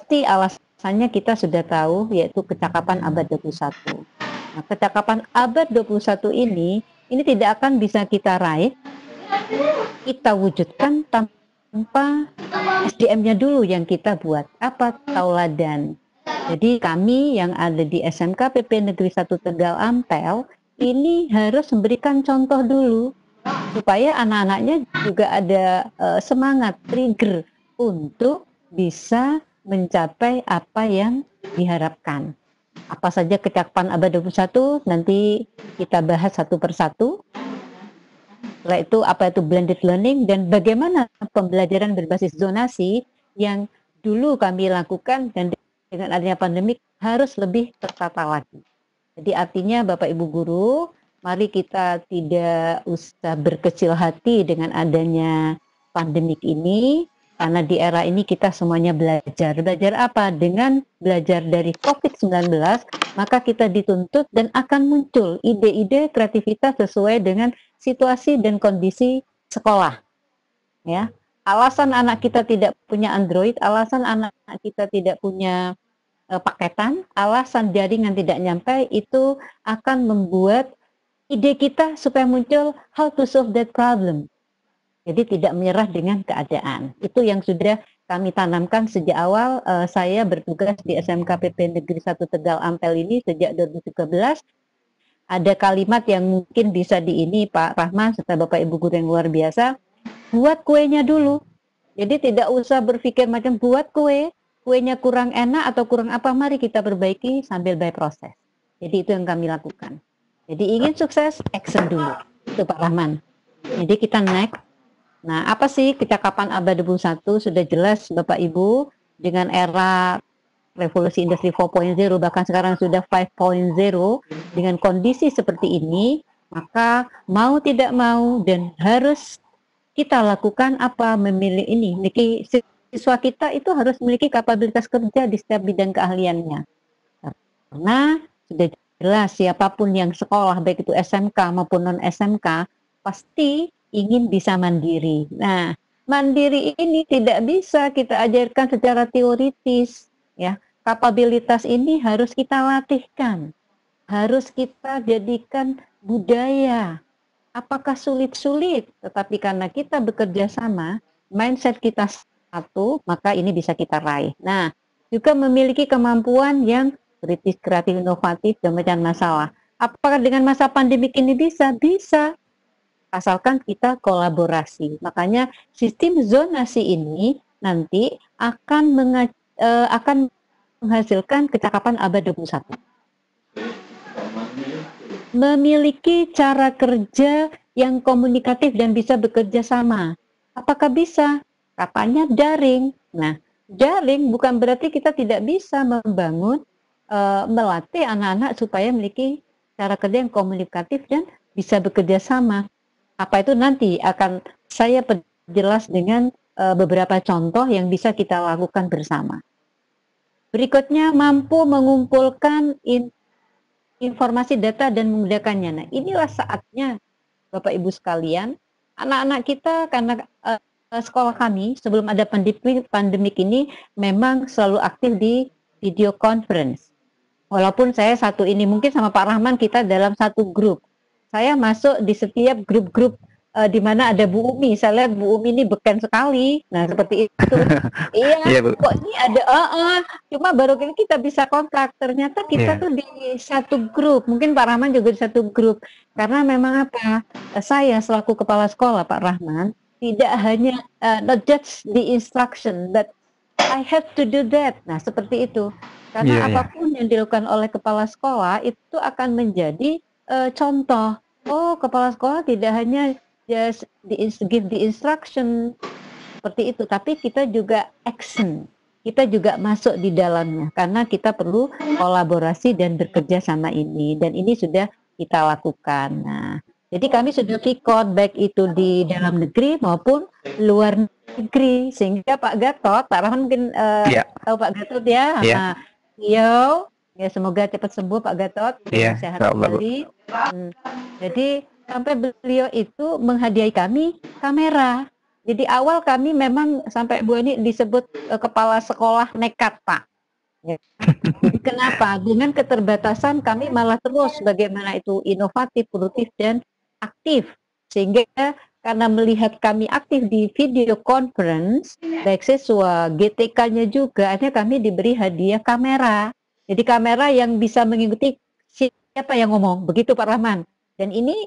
pasti alasannya kita sudah tahu, yaitu kecakapan abad 21. Nah, kecakapan abad 21 ini tidak akan bisa kita raih, kita wujudkan tanpa SDM-nya dulu yang kita buat. Apa? Tauladan. Jadi kami yang ada di SMK PP Negeri 1 Tegal Ampel ini harus memberikan contoh dulu supaya anak-anaknya juga ada semangat, trigger untuk bisa mencapai apa yang diharapkan. Apa saja kecakapan abad 21 nanti kita bahas satu persatu. Setelah itu apa itu blended learning dan bagaimana pembelajaran berbasis zonasi yang dulu kami lakukan dan dengan adanya pandemik harus lebih tertata lagi. Jadi artinya Bapak Ibu Guru, mari kita tidak usah berkecil hati dengan adanya pandemik ini, karena di era ini kita semuanya belajar. Belajar apa? Dengan belajar dari COVID-19, maka kita dituntut dan akan muncul ide-ide kreativitas sesuai dengan situasi dan kondisi sekolah. Ya, alasan anak kita tidak punya Android, alasan anak kita tidak punya paketan, alasan jaringan tidak nyampe, itu akan membuat ide kita supaya muncul how to solve that problem. Jadi tidak menyerah dengan keadaan. Itu yang sudah kami tanamkan sejak awal saya bertugas di SMK PP Negeri 1 Tegal Ampel ini sejak 2013. Ada kalimat yang mungkin bisa Pak Rahman serta Bapak Ibu Guru yang luar biasa, buat kuenya dulu. Jadi tidak usah berpikir macam buat kuenya kurang enak atau kurang apa, mari kita perbaiki sambil by proses. Jadi itu yang kami lakukan. Jadi ingin sukses, action dulu. Itu Pak Rahman. Jadi kita next. Nah, apa sih kecakapan abad 21? Sudah jelas Bapak Ibu, dengan era revolusi industri 4.0 bahkan sekarang sudah 5.0, dengan kondisi seperti ini, maka mau tidak mau dan harus kita lakukan apa? Memiliki siswa kita itu harus memiliki kapabilitas kerja di setiap bidang keahliannya. Karena sudah jelas siapapun yang sekolah baik itu SMK maupun non SMK pasti ingin bisa mandiri. Nah, mandiri ini tidak bisa kita ajarkan secara teoritis, ya. Kapabilitas ini harus kita latihkan, harus kita jadikan budaya. Apakah sulit-sulit? Tetapi karena kita bekerja sama, mindset kita satu, maka ini bisa kita raih. Nah, juga memiliki kemampuan yang kritis, kreatif, inovatif, dan mencari masalah. Apakah dengan masa pandemik ini bisa? Bisa. Asalkan kita kolaborasi. Makanya sistem zonasi ini nanti akan menghasilkan kecakapan abad 21. Memiliki cara kerja yang komunikatif dan bisa bekerja sama. Apakah bisa? Katanya daring. Nah, daring bukan berarti kita tidak bisa membangun, melatih anak-anak supaya memiliki cara kerja yang komunikatif dan bisa bekerja sama. Apa itu nanti akan saya perjelas dengan beberapa contoh yang bisa kita lakukan bersama. Berikutnya, mampu mengumpulkan informasi data dan menggunakannya. Nah, inilah saatnya Bapak Ibu sekalian, anak-anak kita karena sekolah kami sebelum ada pandemik ini memang selalu aktif di video conference. Walaupun saya satu ini mungkin sama Pak Rahman kita dalam satu grup. Saya masuk di setiap grup-grup di mana ada Bu Umi. Saya lihat Bu Umi ini beken sekali. Nah, seperti itu. Iya, kok ini ada cuma baru ini kita bisa kontak. Ternyata kita tuh di satu grup. Mungkin Pak Rahman juga di satu grup. Karena memang apa? Saya selaku kepala sekolah Pak Rahman tidak hanya not just the instruction, but I have to do that. Nah, seperti itu. Karena apapun yang dilakukan oleh kepala sekolah itu akan menjadi contoh. Oh, kepala sekolah tidak hanya just give the instruction seperti itu, tapi kita juga action. Kita juga masuk di dalamnya karena kita perlu kolaborasi dan bekerja sama ini, dan ini sudah kita lakukan. Nah, jadi kami sudah record baik itu di dalam negeri maupun luar negeri, sehingga Pak Gatot, Pak Rahman mungkin tahu Pak Gatot ya, sama beliau. Ya, semoga cepat sembuh Pak Gatot, sehat kembali. Jadi sampai beliau itu menghadiahi kami kamera. Jadi awal kami memang sampai Bu Ani disebut kepala sekolah nekat, Pak. Ya. Jadi kenapa? Dengan keterbatasan kami malah terus bagaimana itu inovatif, produktif, dan aktif. Sehingga karena melihat kami aktif di video conference, baik siswa, GTK-nya juga, akhirnya kami diberi hadiah kamera. Jadi kamera yang bisa mengikuti siapa yang ngomong, begitu Pak Rahman. Dan ini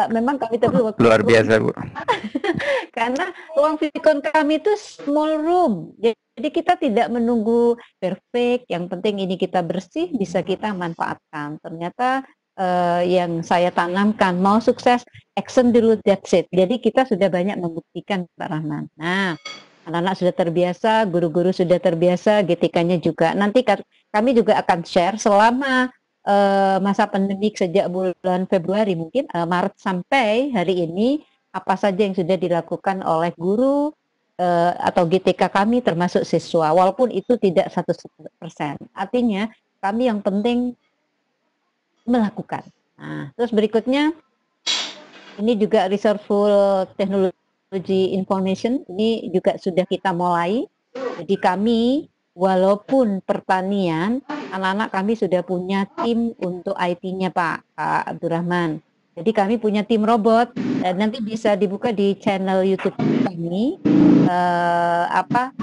memang kami terlalu Luar biasa, Bu. karena ruang vicon kami itu small room. Jadi kita tidak menunggu perfect, yang penting ini kita bersih, bisa kita manfaatkan. Ternyata yang saya tanamkan, mau sukses, action dulu, that's it. Jadi kita sudah banyak membuktikan, Pak Rahman. Nah, anak-anak sudah terbiasa, guru-guru sudah terbiasa, GTK-nya juga. Nanti kami juga akan share selama masa pandemik sejak bulan Februari, mungkin Maret sampai hari ini, apa saja yang sudah dilakukan oleh guru atau GTK kami termasuk siswa, walaupun itu tidak 100%. Artinya kami yang penting melakukan. Nah, terus berikutnya ini juga Resourceful Technology Information, ini juga sudah kita mulai. Jadi kami walaupun pertanian, anak-anak kami sudah punya tim untuk IT-nya Pak Abdurrahman. Jadi kami punya tim robot, dan nanti bisa dibuka di channel YouTube kami apa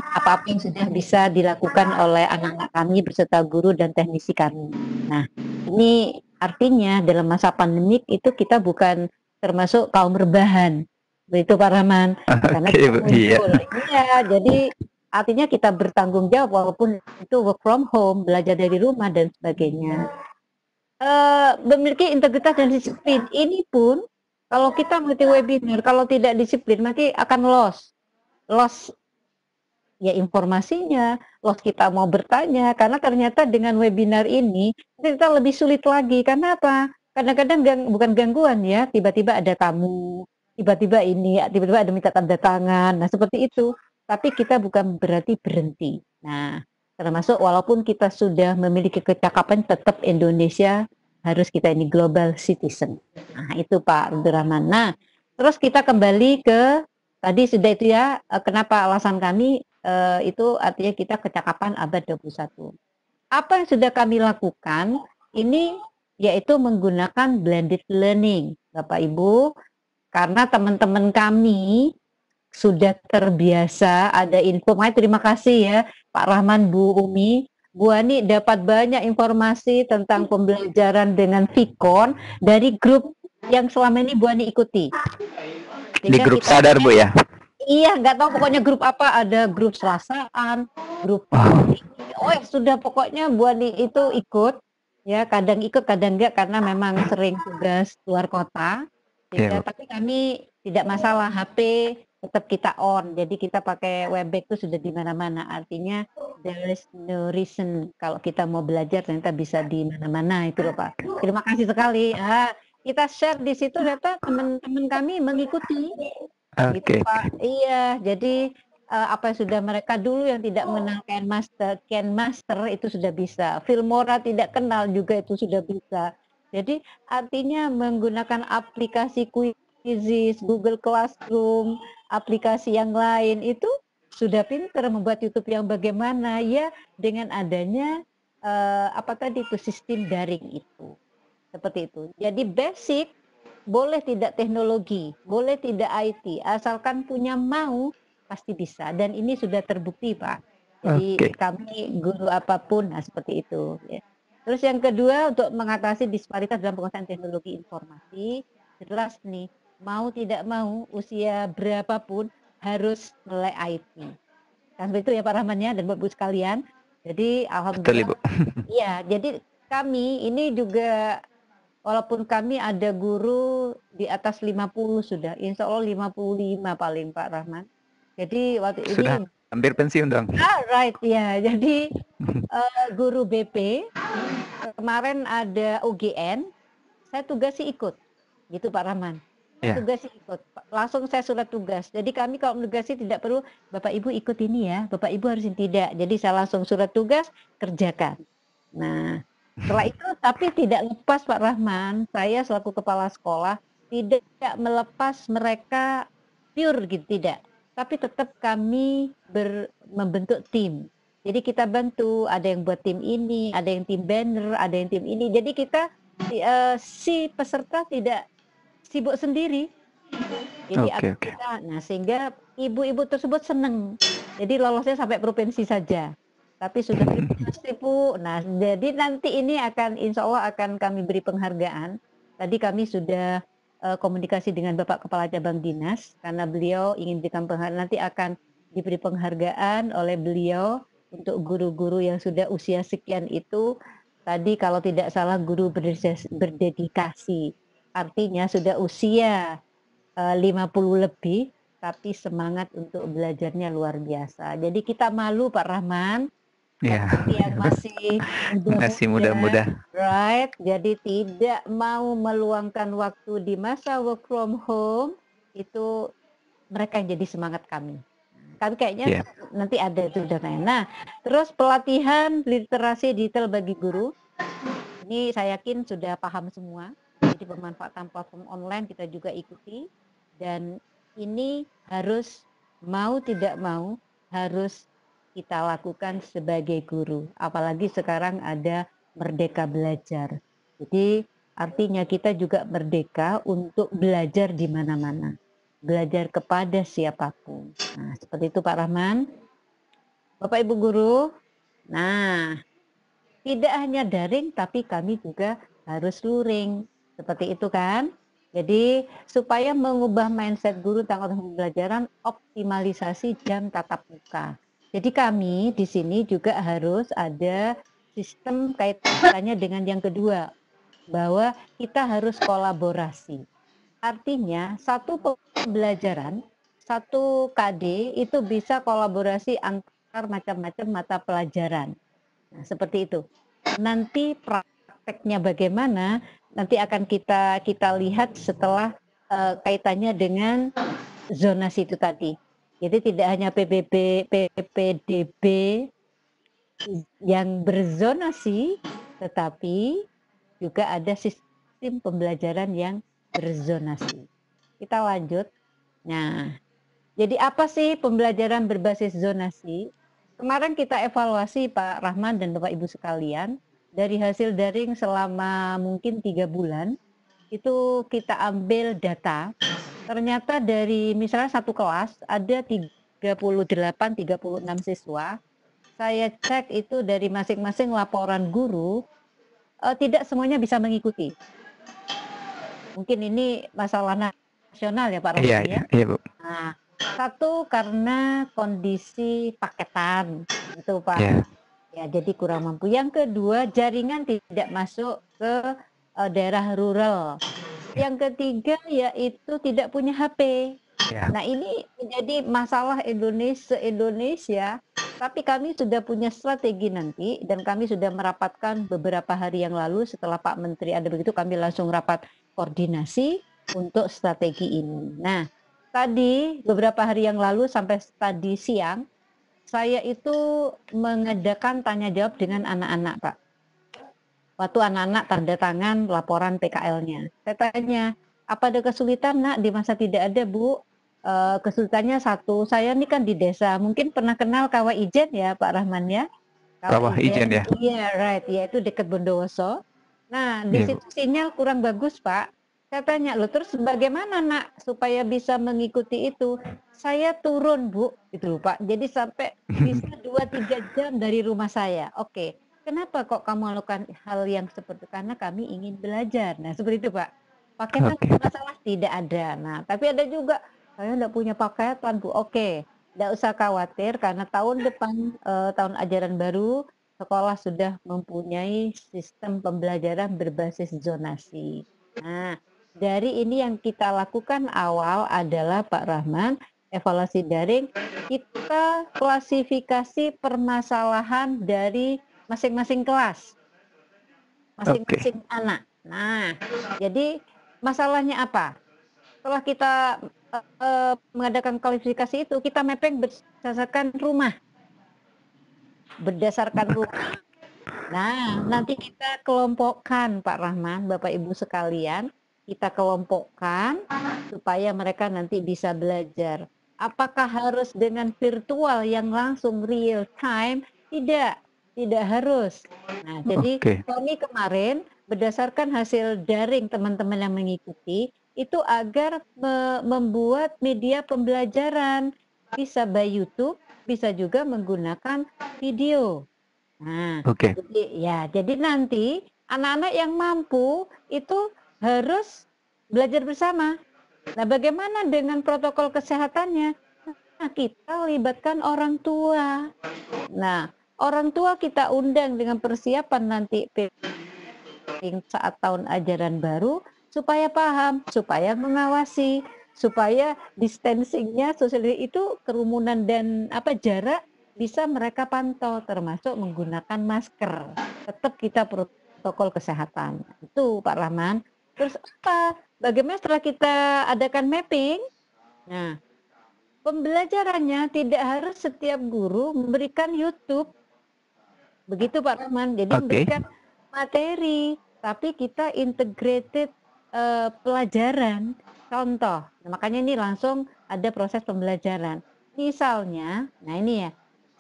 yang sudah bisa dilakukan oleh anak-anak kami beserta guru dan teknisi kami. Nah, ini artinya dalam masa pandemik itu kita bukan termasuk kaum rebahan, begitu Pak Rahman, karena Oke, kita Bu. Iya. muncul. Iya, jadi artinya kita bertanggung jawab walaupun itu work from home, belajar dari rumah dan sebagainya. Memiliki integritas dan disiplin. Ini pun kalau kita mengikuti webinar, kalau tidak disiplin nanti akan loss ya informasinya, loss kita mau bertanya, karena ternyata dengan webinar ini kita lebih sulit lagi. Karena apa? Kadang-kadang bukan gangguan ya, tiba-tiba ada tamu, tiba-tiba ada minta tanda tangan, nah seperti itu. Tapi kita bukan berarti berhenti. Nah, termasuk walaupun kita sudah memiliki kecakapan, tetap Indonesia harus kita ini global citizen. Nah, itu Pak Abdurrahman. Nah, terus kita kembali ke tadi sudah itu ya, kenapa alasan kami itu artinya kita kecakapan abad 21. Apa yang sudah kami lakukan ini yaitu menggunakan blended learning, Bapak Ibu, karena teman-teman kami sudah terbiasa ada info. Makanya terima kasih ya Pak Rahman, Bu Umi, Bu Ani dapat banyak informasi tentang pembelajaran dengan Vicon dari grup yang selama ini Bu Ani ikuti. Di grup sadar, Bu ya? Iya, nggak tahu pokoknya grup apa, ada grup Selasaan, grup sudah pokoknya Bu Ani itu ikut, ya kadang ikut kadang enggak karena memang sering tugas luar kota, tapi kami tidak masalah, HP tetap kita on, jadi kita pakai Webex itu sudah di mana-mana, artinya there is no reason kalau kita mau belajar ternyata bisa di mana-mana itu loh Pak. Terima kasih sekali. Kita share di situ, ternyata teman-teman kami mengikuti. Gitu Pak. Iya, jadi apa yang sudah mereka dulu yang tidak mengenal Kenmaster itu sudah bisa. Filmora tidak kenal juga itu sudah bisa. Jadi artinya menggunakan aplikasi Quizzes, Google Classroom, aplikasi yang lain itu sudah pintar membuat YouTube yang bagaimana ya dengan adanya apa tadi itu sistem daring itu. Seperti itu. Jadi basic boleh tidak teknologi, boleh tidak IT, asalkan punya mau pasti bisa. Dan ini sudah terbukti Pak. Jadi kami guru apapun, nah seperti itu. Ya. Terus yang kedua untuk mengatasi disparitas dalam penguasaan teknologi informasi, jelas nih mau tidak mau usia berapapun harus melek IT. Kan begitu ya Pak Rahman ya dan Bapak Ibu sekalian. Jadi alhamdulillah. Iya, jadi kami ini juga walaupun kami ada guru di atas 50 sudah, insya Allah 55 paling Pak Rahman. Jadi waktu sudah ini hampir pensiun dong. Right ya. Jadi guru BP kemarin ada UGN, saya tugasi ikut, gitu Pak Rahman. Tugasi ikut, langsung saya surat tugas. Jadi kami kalau menugasi tidak perlu Bapak Ibu ikut ini ya, Bapak Ibu harus tidak. Jadi saya langsung surat tugas kerjakan. Nah, setelah itu tapi tidak lepas Pak Rahman, saya selaku kepala sekolah tidak melepas mereka pure gitu, tidak. tapi tetap kami membentuk tim. Jadi kita bantu, ada yang buat tim ini, ada yang tim banner, ada yang tim ini. Jadi kita si peserta tidak sibuk sendiri. Jadi Oke, oke. nah sehingga ibu-ibu tersebut senang. Jadi lolosnya sampai provinsi saja. Tapi sudah terima kasih Bu. Nah, jadi nanti ini insya Allah akan kami beri penghargaan. Tadi kami sudah komunikasi dengan Bapak Kepala Cabang Dinas karena beliau ingin berikan penghargaan. Nanti akan diberi penghargaan oleh beliau untuk guru-guru yang sudah usia sekian itu. Tadi kalau tidak salah guru berdedikasi. Artinya sudah usia 50 lebih, tapi semangat untuk belajarnya luar biasa. Jadi kita malu Pak Rahman, Ya, seperti yang masih masih muda-muda, muda-muda. right? Jadi tidak mau meluangkan waktu di masa work from home, itu mereka yang jadi semangat kami. Kami kayaknya Ya, nanti ada itu dananya. Nah, terus pelatihan literasi digital bagi guru, ini saya yakin sudah paham semua. Jadi pemanfaatan platform online kita juga ikuti dan ini harus mau tidak mau harus kita lakukan sebagai guru. Apalagi sekarang ada Merdeka Belajar. Jadi artinya kita juga merdeka untuk belajar di mana-mana. Belajar kepada siapapun. Nah, seperti itu Pak Rahman. Bapak Ibu guru. Nah, tidak hanya daring, tapi kami juga harus luring. Seperti itu kan? Jadi supaya mengubah mindset guru tentang pembelajaran, optimalisasi jam tatap muka. Jadi kami di sini juga harus ada sistem kaitannya dengan yang kedua, bahwa kita harus kolaborasi. Artinya satu pembelajaran, satu KD itu bisa kolaborasi antar macam-macam mata pelajaran. Nah, seperti itu. Nanti prakteknya bagaimana, nanti akan kita lihat setelah kaitannya dengan zonasi itu tadi. Jadi tidak hanya PPDB yang berzonasi, tetapi juga ada sistem pembelajaran yang berzonasi. Kita lanjut. Nah, jadi apa sih pembelajaran berbasis zonasi? Kemarin kita evaluasi Pak Rahman dan Bapak Ibu sekalian, dari hasil daring selama mungkin 3 bulan, itu kita ambil data, ternyata dari misalnya satu kelas ada 36 siswa, saya cek itu dari masing-masing laporan guru, tidak semuanya bisa mengikuti. Mungkin ini masalah nasional ya Pak iya, Rahman ya. iya Bu. Nah, satu karena kondisi paketan, itu Pak. Ya, Ya, jadi kurang mampu. Yang kedua, jaringan tidak masuk ke daerah rural. Yang ketiga, yaitu tidak punya HP. ya. Nah, ini menjadi masalah Indonesia, tapi kami sudah punya strategi nanti, dan kami sudah merapatkan beberapa hari yang lalu setelah Pak Menteri ada begitu, kami langsung rapat koordinasi untuk strategi ini. Nah, tadi beberapa hari yang lalu sampai tadi siang, saya itu mengadakan tanya jawab dengan anak-anak, Pak. Waktu anak-anak tanda tangan laporan PKL-nya. Saya tanya, apa ada kesulitan Nak? Di masa tidak ada Bu. Kesulitannya satu, saya ini kan di desa, mungkin pernah kenal Kawah Ijen ya Pak Rahman ya? Kawah Ijen ya. Iya, right, ya itu dekat Bondowoso. Nah, di Iya Bu. situ sinyal kurang bagus Pak. Saya tanya, loh terus bagaimana Nak supaya bisa mengikuti itu? Saya turun Bu, gitu Pak. Jadi sampai bisa 2-3 jam dari rumah saya. Oke, kenapa kok kamu melakukan hal yang seperti itu? Karena kami ingin belajar. Nah, seperti itu Pak. Paketan Oke. masalah tidak ada. Nah, tapi ada juga, saya enggak punya paketan Bu. Oke, enggak usah khawatir karena tahun depan, tahun ajaran baru, sekolah sudah mempunyai sistem pembelajaran berbasis zonasi. Nah, dari ini yang kita lakukan awal adalah Pak Rahman, evaluasi daring, kita klasifikasi permasalahan dari masing-masing kelas, masing-masing anak. Nah, jadi masalahnya apa? Setelah kita mengadakan klasifikasi itu, kita mapping berdasarkan rumah. Nah, nanti kita kelompokkan Pak Rahman, Bapak Ibu sekalian, kita kelompokkan supaya mereka nanti bisa belajar. Apakah harus dengan virtual yang langsung real time? Tidak, tidak harus. Nah, jadi Oke. kami kemarin berdasarkan hasil daring teman-teman yang mengikuti, itu agar membuat media pembelajaran, bisa by YouTube, bisa juga menggunakan video. Nah, Oke. jadi nanti anak-anak yang mampu itu harus belajar bersama. Nah, bagaimana dengan protokol kesehatannya? Nah, kita libatkan orang tua. Nah, orang tua kita undang dengan persiapan nanti saat tahun ajaran baru supaya paham, supaya mengawasi, supaya distancing-nya itu kerumunan dan jarak bisa mereka pantau termasuk menggunakan masker. Tetap kita protokol kesehatan. Itu Pak Rahman. Terus bagaimana setelah kita adakan mapping? Nah, pembelajarannya tidak harus setiap guru memberikan YouTube. Begitu Pak Rahman. Jadi Oke. memberikan materi, tapi kita integrated pelajaran. Contoh, nah makanya ini langsung ada proses pembelajaran. Misalnya, nah ini ya,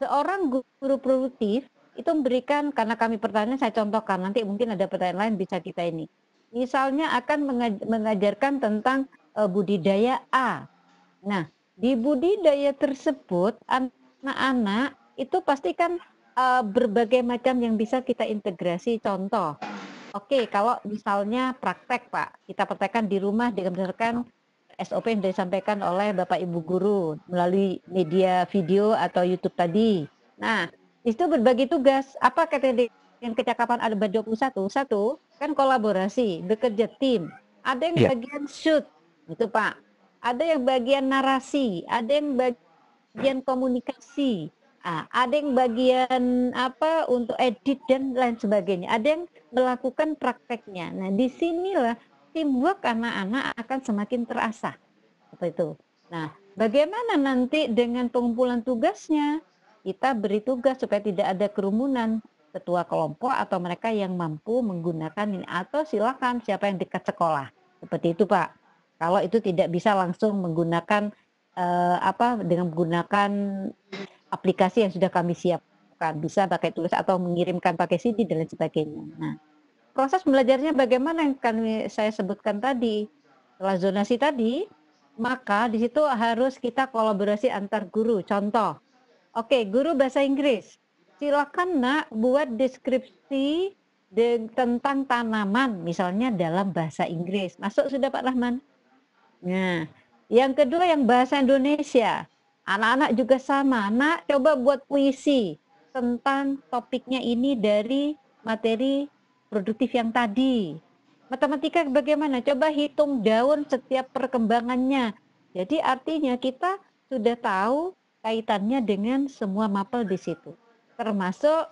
seorang guru produktif itu memberikan, karena kami pertanyaan saya contohkan, nanti mungkin ada pertanyaan lain bisa kita ini. Misalnya akan mengajarkan tentang budidaya A. Nah, di budidaya tersebut anak-anak itu pasti kan berbagai macam yang bisa kita integrasi. Contoh, oke, kalau misalnya praktek Pak, kita praktekkan di rumah dengan berdasarkan SOP yang disampaikan oleh Bapak Ibu guru melalui media video atau YouTube tadi. Nah, itu berbagi tugas. Apa kaitannya dengan kecakapan abad 21? Satu, kan kolaborasi, bekerja tim. Ada yang Ya. bagian shoot, itu Pak. Ada yang bagian narasi, ada yang bagian komunikasi. Ada yang bagian untuk edit dan lain sebagainya. Ada yang melakukan prakteknya. Nah, disinilah teamwork anak-anak akan semakin terasah. Seperti itu. Nah, bagaimana nanti dengan pengumpulan tugasnya? Kita beri tugas supaya tidak ada kerumunan. Ketua kelompok atau mereka yang mampu menggunakan ini. Atau silakan siapa yang dekat sekolah. Seperti itu Pak. Kalau itu tidak bisa langsung menggunakan dengan menggunakan aplikasi yang sudah kami siapkan, bisa pakai tulis atau mengirimkan pakai CD dan lain sebagainya. Nah, proses belajarnya bagaimana yang saya sebutkan tadi, setelah zonasi tadi, maka di situ harus kita kolaborasi antar guru. Contoh, oke, guru bahasa Inggris, silakan Nak buat deskripsi tentang tanaman, misalnya dalam bahasa Inggris. Masuk sudah Pak Rahman? Nah, yang kedua yang bahasa Indonesia. Anak-anak juga sama. Nak, coba buat puisi tentang topiknya ini dari materi produktif yang tadi. Matematika bagaimana? Coba hitung daun setiap perkembangannya. Jadi artinya kita sudah tahu kaitannya dengan semua mapel di situ. Termasuk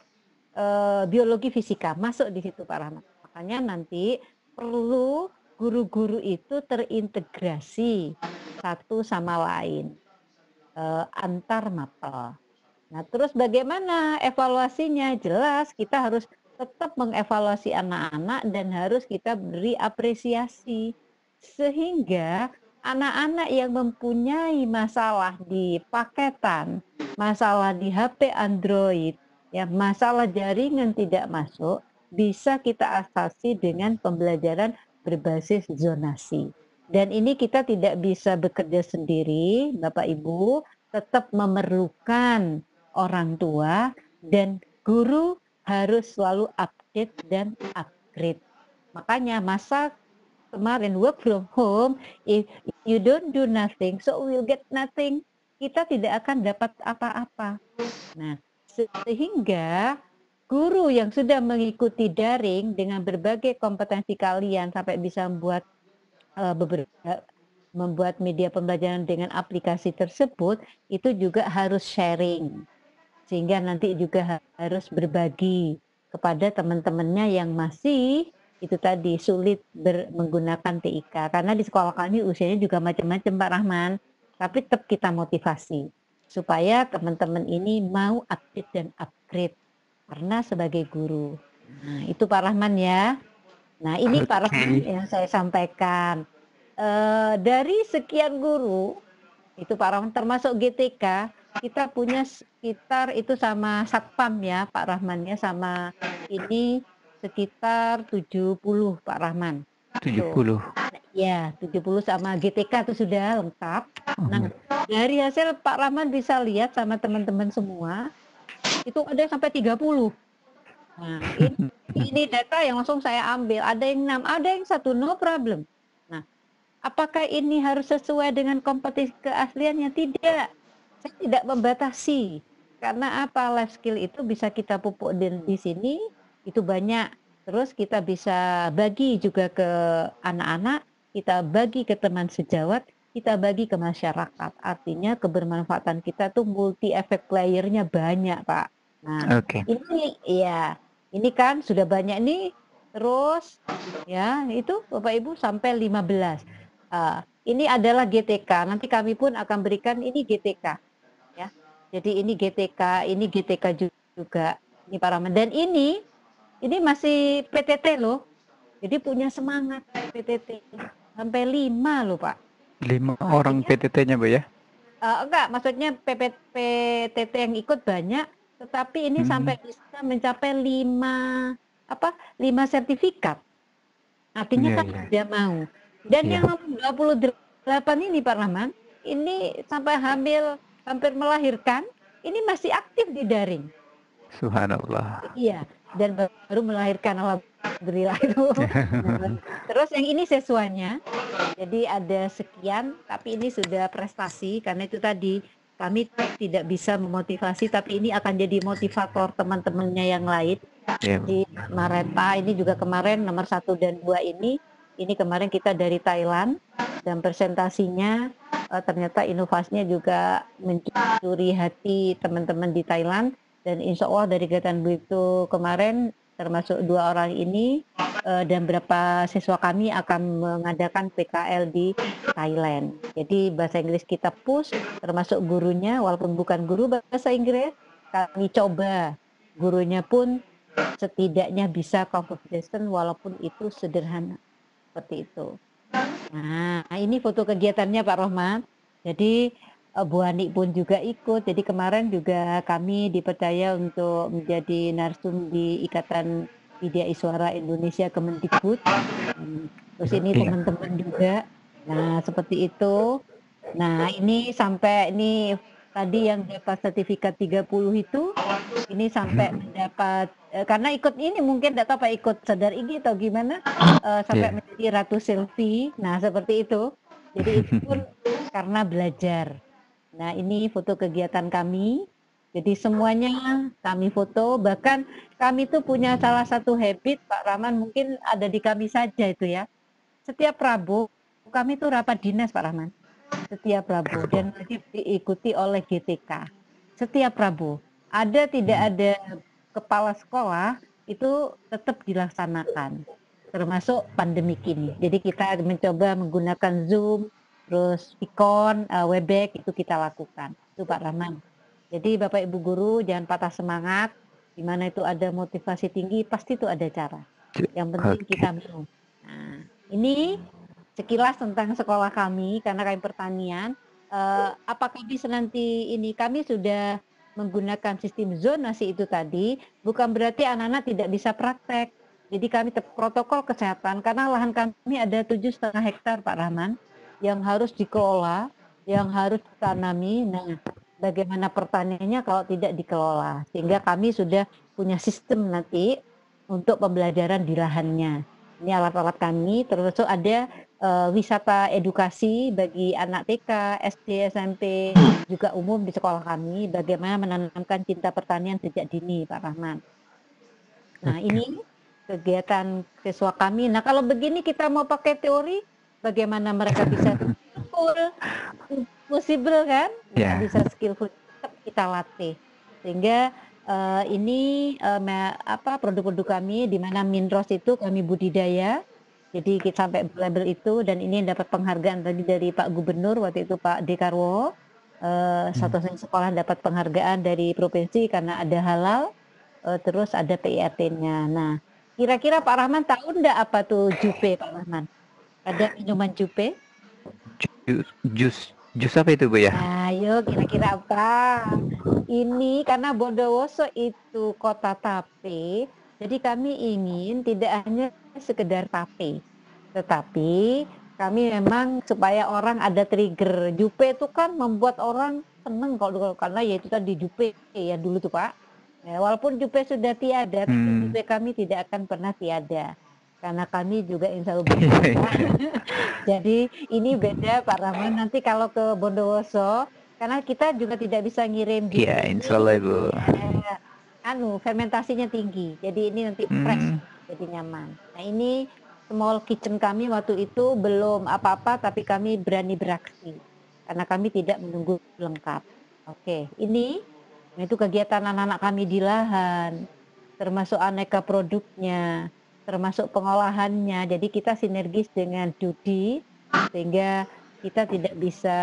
biologi fisika masuk di situ Pak Rahmat. Makanya nanti perlu guru-guru itu terintegrasi satu sama lain antar mapel. Nah, terus bagaimana evaluasinya? Jelas kita harus tetap mengevaluasi anak-anak dan harus kita beri apresiasi sehingga anak-anak yang mempunyai masalah di paketan, masalah di HP Android, ya masalah jaringan tidak masuk, bisa kita atasi dengan pembelajaran berbasis zonasi. Dan ini kita tidak bisa bekerja sendiri, Bapak Ibu, tetap memerlukan orang tua dan guru harus selalu update dan upgrade. Makanya masa kemarin work from home, if you don't do nothing, so we'll get nothing. Kita tidak akan dapat apa-apa. Nah, sehingga guru yang sudah mengikuti daring dengan berbagai kompetensi kalian sampai bisa membuat media pembelajaran dengan aplikasi tersebut, itu juga harus sharing. Sehingga nanti juga harus berbagi kepada teman-temannya yang masih itu tadi sulit menggunakan TIK. Karena di sekolah kami usianya juga macam-macam Pak Rahman. Tapi tetap kita motivasi supaya teman-teman ini mau update dan upgrade karena sebagai guru. Nah, itu Pak Rahman ya. Nah, ini Pak Rahman yang saya sampaikan. Dari sekian guru Itu Pak Rahman, termasuk GTK, kita punya sekitar itu sama Satpam ya Pak Rahman ya, sama ini sekitar 70 Pak Rahman. Tuh. 70. Ya, 70 sama GTK itu sudah lengkap. Nah, Oh, dari hasil Pak Rahman bisa lihat sama teman-teman semua, itu ada yang sampai 30. Nah, ini data yang langsung saya ambil, ada yang 6, ada yang 1, no problem. Nah, apakah ini harus sesuai dengan kompetisi keasliannya? Tidak. Saya tidak membatasi. Karena apa? Life skill itu bisa kita pupuk di sini, itu banyak. Terus kita bisa bagi juga ke anak-anak, kita bagi ke teman sejawat, kita bagi ke masyarakat. Artinya kebermanfaatan kita tuh multi efek player-nya banyak, Pak. Nah, Oke. ini ya, ini kan sudah banyak nih. Terus ya, itu Bapak Ibu sampai 15. Ini adalah GTK. Nanti kami pun akan berikan ini GTK ya. Jadi ini GTK juga. Ini para dan ini masih PTT loh. Jadi punya semangat PTT. Sampai 5 loh, Pak. 5 orang Artinya PTT-nya, Bu ya? enggak, maksudnya PTT yang ikut banyak, tetapi ini sampai bisa mencapai 5 sertifikat. Artinya Iya, kan iya. dia mau. Dan Iya. yang nomor 28 ini Pak Rahman, ini sampai hampir melahirkan, ini masih aktif di daring. Subhanallah. Iya, dan baru melahirkan, alhamdulillah itu. Nah, terus yang ini siswanya, jadi ada sekian, tapi ini sudah prestasi karena itu tadi kami tidak bisa memotivasi, tapi ini akan jadi motivator teman-temannya yang lain. Iya, Bu. Di Mareta ini juga kemarin nomor 1 dan 2 ini kemarin kita dari Thailand dan presentasinya ternyata inovasinya juga mencuri hati teman-teman di Thailand, dan insya Allah dari kegiatan itu kemarin termasuk 2 orang ini dan beberapa siswa kami akan mengadakan PKL di Thailand. Jadi bahasa Inggris kita push, termasuk gurunya walaupun bukan guru bahasa Inggris, kami coba gurunya pun setidaknya bisa conversation walaupun itu sederhana seperti itu. Nah, ini foto kegiatannya Pak Rohman. Jadi Bu Hani pun juga ikut. Jadi kemarin juga kami dipercaya untuk menjadi narsum di Ikatan Widya Iswara Indonesia Kemendikbud. Terus ini Iya. teman-teman juga. Nah, seperti itu. Nah, ini sampai ini tadi yang dapat sertifikat 30 itu, ini sampai mendapat karena ikut ini mungkin enggak tahu apa ikut sadar ini atau gimana, sampai Iya. menjadi Ratu Selfie. Nah, seperti itu. Jadi itu pun karena belajar. Nah, ini foto kegiatan kami. Jadi semuanya kami foto, bahkan kami tuh punya salah satu habit Pak Rahman, mungkin ada di kami saja itu ya. Setiap Rabu kami tuh rapat dinas Pak Rahman. Setiap Rabu dan wajib diikuti oleh GTK. Setiap Rabu. Ada tidak ada kepala sekolah itu tetap dilaksanakan. Termasuk pandemik ini. Jadi kita mencoba menggunakan Zoom, terus Vicon, Webex itu kita lakukan. Itu Pak Rahman. Jadi Bapak Ibu guru jangan patah semangat. Di mana itu ada motivasi tinggi, pasti itu ada cara. Yang penting Oke. kita mau. Nah, ini sekilas tentang sekolah kami karena kami pertanian. Apakah bisa nanti ini kami sudah menggunakan sistem zonasi itu tadi, bukan berarti anak-anak tidak bisa praktek. Jadi kami protokol kesehatan karena lahan kami ada 7,5 hektar Pak Rahman yang harus dikelola, yang harus ditanami. Nah, bagaimana pertaniannya kalau tidak dikelola? Sehingga kami sudah punya sistem nanti untuk pembelajaran di lahannya. Ini alat-alat kami, termasuk ada wisata edukasi bagi anak TK, SD, SMP, juga umum di sekolah kami, bagaimana menanamkan cinta pertanian sejak dini, Pak Rahman. Nah, Oke. ini kegiatan siswa kami. Nah, kalau begini kita mau pakai teori, bagaimana mereka bisa skillful, possible kan? Nggak Ya. bisa skillful, tetap kita latih. Sehingga ini produk-produk kami di mana Minros itu kami budidaya. Jadi kita sampai label itu, dan ini dapat penghargaan tadi dari Pak Gubernur waktu itu Pak Dekarwo. Satu sekolah dapat penghargaan dari provinsi karena ada halal, terus ada PIRT-nya. Nah, kira-kira Pak Rahman tahu enggak apa tuh jupe Pak Rahman? Ada minuman jupe? Jus Jus apa itu Bu ya? Ayo kira-kira apa? Ini karena Bondowoso itu kota tape, jadi kami ingin tidak hanya sekedar tape, tetapi kami memang supaya orang ada trigger. Jupe itu kan membuat orang seneng kalau dulu, karena ya itu tadi jupe ya dulu tuh Pak. Ya, walaupun jupe sudah tiada, tapi Hmm. jupe kami tidak akan pernah tiada. Karena kami juga insya Allah Iya, berbeda. iya. Jadi ini beda Pak Rahman. Nanti kalau ke Bondowoso, karena kita juga tidak bisa ngirim jupe Iya, insya ini, Allah Ibu. fermentasinya tinggi. Jadi ini nanti fresh, Hmm. jadi nyaman. Nah ini small kitchen kami waktu itu belum apa-apa, tapi kami berani beraksi karena kami tidak menunggu lengkap. Oke, ini itu kegiatan anak-anak kami di lahan, termasuk aneka produknya, termasuk pengolahannya. Jadi kita sinergis dengan Dudi sehingga kita tidak bisa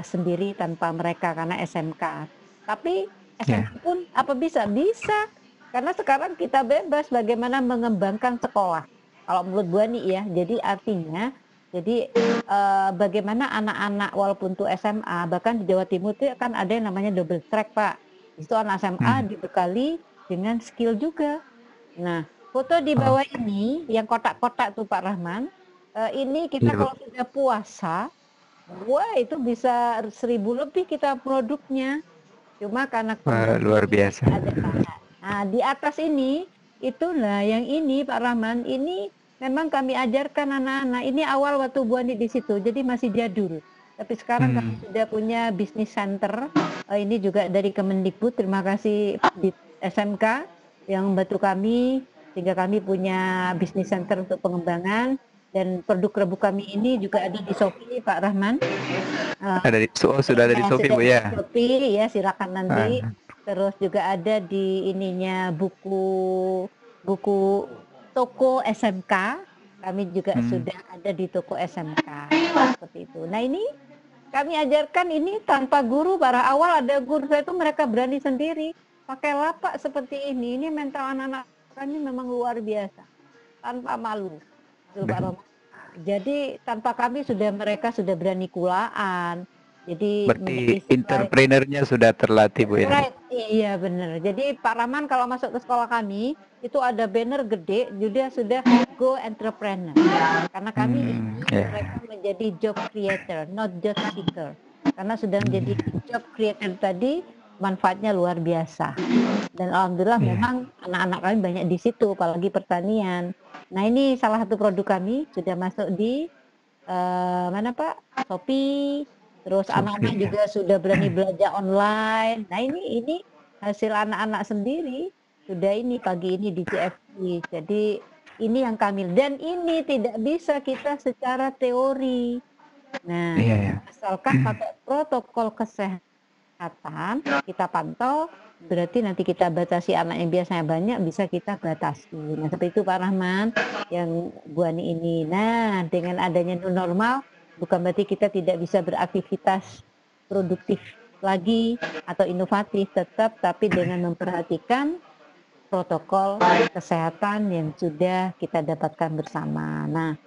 sendiri tanpa mereka karena SMK. Tapi Ya. SMK pun apa bisa? Bisa. Karena sekarang kita bebas bagaimana mengembangkan sekolah. Kalau menurut Bu Ani ya, jadi artinya bagaimana anak-anak walaupun tuh SMA, bahkan di Jawa Timur itu kan ada yang namanya double track Pak. Itu anak SMA Hmm. dibekali dengan skill juga. Nah, foto di Oh, bawah ini yang kotak-kotak tuh Pak Rahman, ini kita iya Bu. kalau sudah puasa, wah itu bisa 1000 lebih kita produknya. Cuma karena Wah, luar kondisi biasa. ada tahan. Nah, di atas ini, itulah yang ini Pak Rahman, ini memang kami ajarkan anak-anak. Ini awal waktu Bu Ani di situ, jadi masih jadul. Tapi sekarang kami Hmm. sudah punya bisnis center. Ini juga dari Kemendikbud, terima kasih di SMK yang membantu kami, sehingga kami punya bisnis center untuk pengembangan. Dan produk rebuk kami ini juga ada di Shopee, Pak Rahman. Ada di, oh, sudah ada di Ya, Shopee sudah Bu di ya. Shopee ya, silakan nanti. Ah. Terus juga ada di ininya buku toko SMK. Kami juga Hmm. sudah ada di toko SMK. Seperti itu. Nah, ini kami ajarkan ini tanpa guru. Para awal ada guru saya itu mereka berani sendiri pakai lapak seperti ini. Ini mental anak-anak kami memang luar biasa. Tanpa malu. Itu Pak Romo. Jadi tanpa kami mereka sudah berani kulaan. Jadi Berarti menjadi supply. entrepreneurnya sudah terlatih Bu ya. Right, iya benar. Jadi Pak Rahman kalau masuk ke sekolah kami itu ada banner gede, sudah go entrepreneur. Karena kami ingin Ya. mereka menjadi job creator, not job seeker. Karena sudah menjadi job creator tadi manfaatnya luar biasa. Dan alhamdulillah Ya. memang anak-anak kami banyak di situ, apalagi pertanian. Nah ini salah satu produk kami sudah masuk di mana Pak? Shopee. Terus anak-anak Shopee. juga sudah berani belajar online. Nah ini hasil anak-anak sendiri. Sudah ini pagi ini di CFD. Jadi ini yang kami, dan ini tidak bisa kita secara teori. Nah, Iya ya. asalkan pakai protokol kesehatan, kita pantau, berarti nanti kita batasi anak yang biasanya banyak, bisa kita batasi. Nah, seperti itu Pak Rahman, yang Bu Ani ini. Nah, dengan adanya new normal, bukan berarti kita tidak bisa beraktivitas produktif lagi atau inovatif tetap, tapi dengan memperhatikan protokol kesehatan yang sudah kita dapatkan bersama. Nah,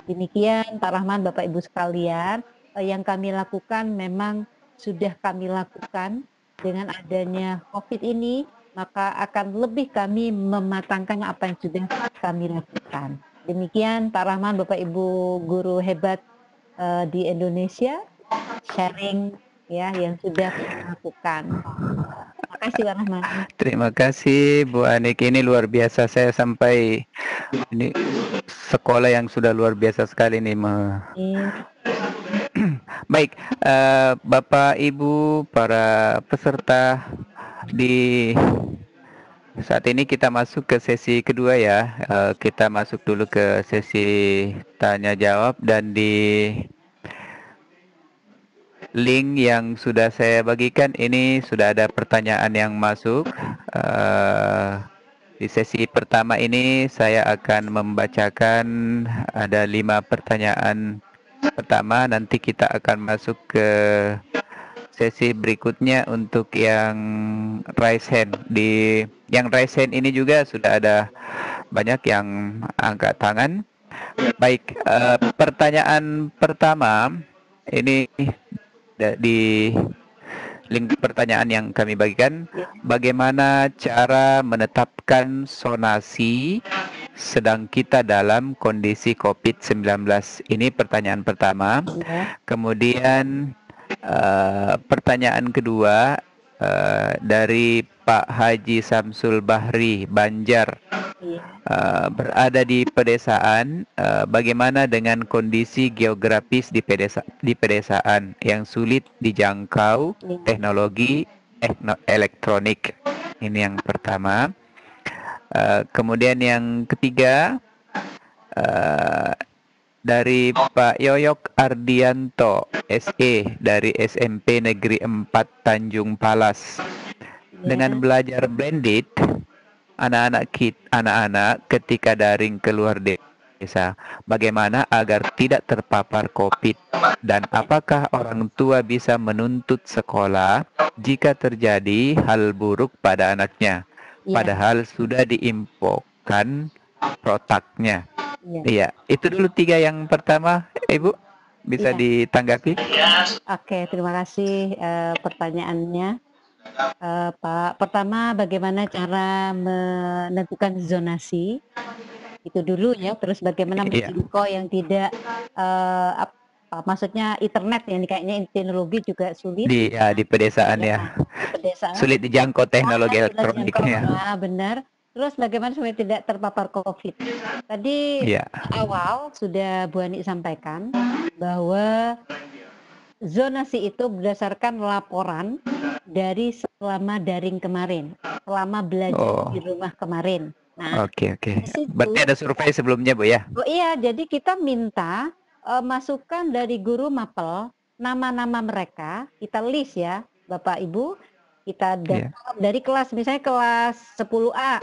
demikian Pak Rahman, Bapak Ibu sekalian, yang kami lakukan memang sudah kami lakukan dengan adanya COVID ini, maka akan lebih kami mematangkan apa yang sudah kami lakukan. Demikian Pak Rahman, Bapak Ibu guru hebat di Indonesia, sharing ya yang sudah kami lakukan. Terima kasih Pak Rahman. Terima kasih Bu Anik, ini luar biasa, saya sampai ini sekolah yang sudah luar biasa sekali nih. Baik, Bapak Ibu para peserta, di saat ini kita masuk ke sesi kedua ya. Kita masuk dulu ke sesi tanya jawab, dan di link yang sudah saya bagikan ini sudah ada pertanyaan yang masuk. Di sesi pertama ini saya akan membacakan ada 5 pertanyaan pertama. Nanti kita akan masuk ke sesi berikutnya untuk yang raise hand. Di yang raise hand ini juga sudah ada banyak yang angkat tangan. Baik, pertanyaan pertama ini di link pertanyaan yang kami bagikan. Ya. Bagaimana cara menetapkan zonasi sedang kita dalam kondisi COVID-19? Ini pertanyaan pertama. Ya. Kemudian pertanyaan kedua dari Pak Haji Samsul Bahri Banjar. Berada di pedesaan, bagaimana dengan kondisi geografis di pedesaan yang sulit dijangkau teknologi elektronik? Ini yang pertama. Kemudian yang ketiga dari Pak Yoyok Ardianto SE dari SMP Negeri 4 Tanjung Palas. Dengan belajar blended, anak-anak ketika daring keluar desa, bagaimana agar tidak terpapar COVID, dan apakah orang tua bisa menuntut sekolah jika terjadi hal buruk pada anaknya, padahal sudah diinfokan protapnya? Iya, itu dulu 3 yang pertama, Ibu bisa ditanggapi. Oke, terima kasih pertanyaannya. Pak, pertama bagaimana cara menentukan zonasi itu dulu ya, terus bagaimana menjangkau yang tidak maksudnya internet ya, kayaknya teknologi juga sulit di pedesaan ya, pedesaan. Sulit dijangkau teknologi elektroniknya. Benar. Terus bagaimana supaya tidak terpapar COVID? Tadi awal sudah Bu Ani sampaikan bahwa zonasi itu berdasarkan laporan dari selama daring kemarin, selama belajar di rumah kemarin. Nah, Oke. Berarti ada survei sebelumnya, Bu ya? Oh iya, jadi kita minta masukan dari guru mapel, nama-nama mereka, kita list ya, Bapak Ibu, kita dari kelas, misalnya kelas 10A.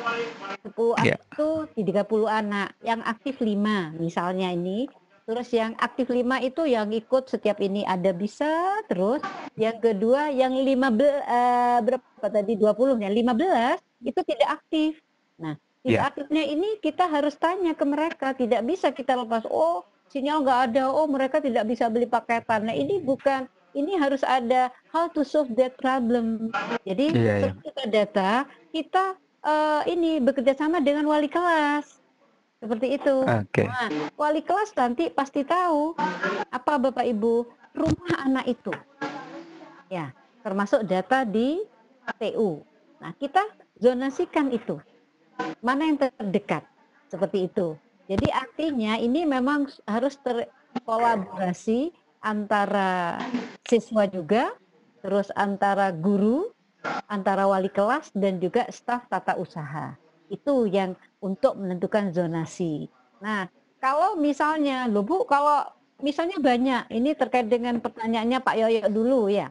10A itu 30 anak, yang aktif 5 misalnya ini. Terus yang aktif 5 itu yang ikut setiap ini ada bisa terus. Yang kedua yang 15 berapa tadi 20 ya 15 itu tidak aktif. Nah, tidak aktifnya ini kita harus tanya ke mereka, tidak bisa kita lepas, oh sinyal nggak ada, oh mereka tidak bisa beli paketan. Nah ini bukan, ini harus ada how to solve that problem. Jadi kita data, kita ini bekerja sama dengan wali kelas. Seperti itu. Nah, wali kelas nanti pasti tahu apa Bapak Ibu rumah anak itu. Ya, termasuk data di TU. Nah, kita zonasikan itu. Mana yang terdekat? Seperti itu. Jadi artinya ini memang harus terkolaborasi antara siswa juga, terus antara guru, antara wali kelas dan juga staf tata usaha. Itu yang untuk menentukan zonasi. Nah, kalau misalnya, loh Bu, kalau misalnya banyak, ini terkait dengan pertanyaannya Pak Yoyo dulu ya.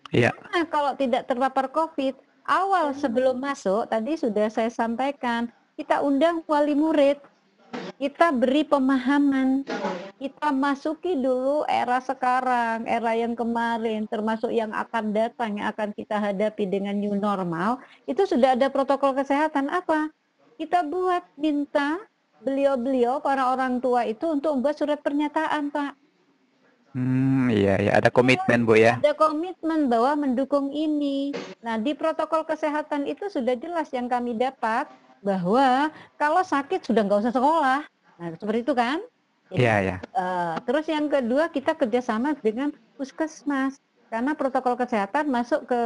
Nah, kalau tidak terpapar COVID, awal sebelum masuk, tadi sudah saya sampaikan, kita undang wali murid, kita beri pemahaman, kita masuki dulu era sekarang, era yang kemarin, termasuk yang akan datang, yang akan kita hadapi dengan new normal, itu sudah ada protokol kesehatan apa? Kita buat minta beliau-beliau para orang tua itu untuk membuat surat pernyataan, Pak. Iya, ada komitmen Bu ya. Ada komitmen bahwa mendukung ini. Nah, di protokol kesehatan itu sudah jelas yang kami dapat bahwa kalau sakit sudah nggak usah sekolah. Nah, seperti itu kan? Iya. Terus yang kedua kita kerjasama dengan puskesmas. Karena protokol kesehatan masuk ke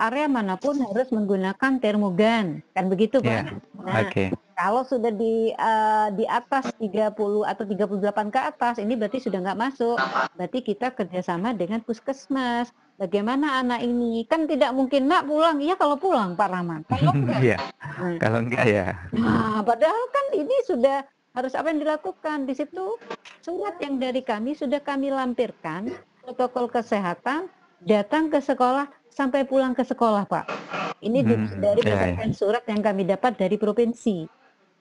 area manapun harus menggunakan termogan, kan begitu Pak? Nah, kalau sudah di atas 30 atau 38 ke atas, ini berarti sudah nggak masuk. Berarti kita kerjasama dengan puskesmas. Bagaimana anak ini? Kan tidak mungkin nak pulang. Iya kalau pulang Pak Rahman. Kalau enggak, kalau enggak ya. Nah, padahal kan ini sudah harus apa yang dilakukan di situ. Surat yang dari kami sudah kami lampirkan protokol kesehatan. Datang ke sekolah sampai pulang ke sekolah, Pak. Ini dari berdasarkan surat yang kami dapat dari provinsi.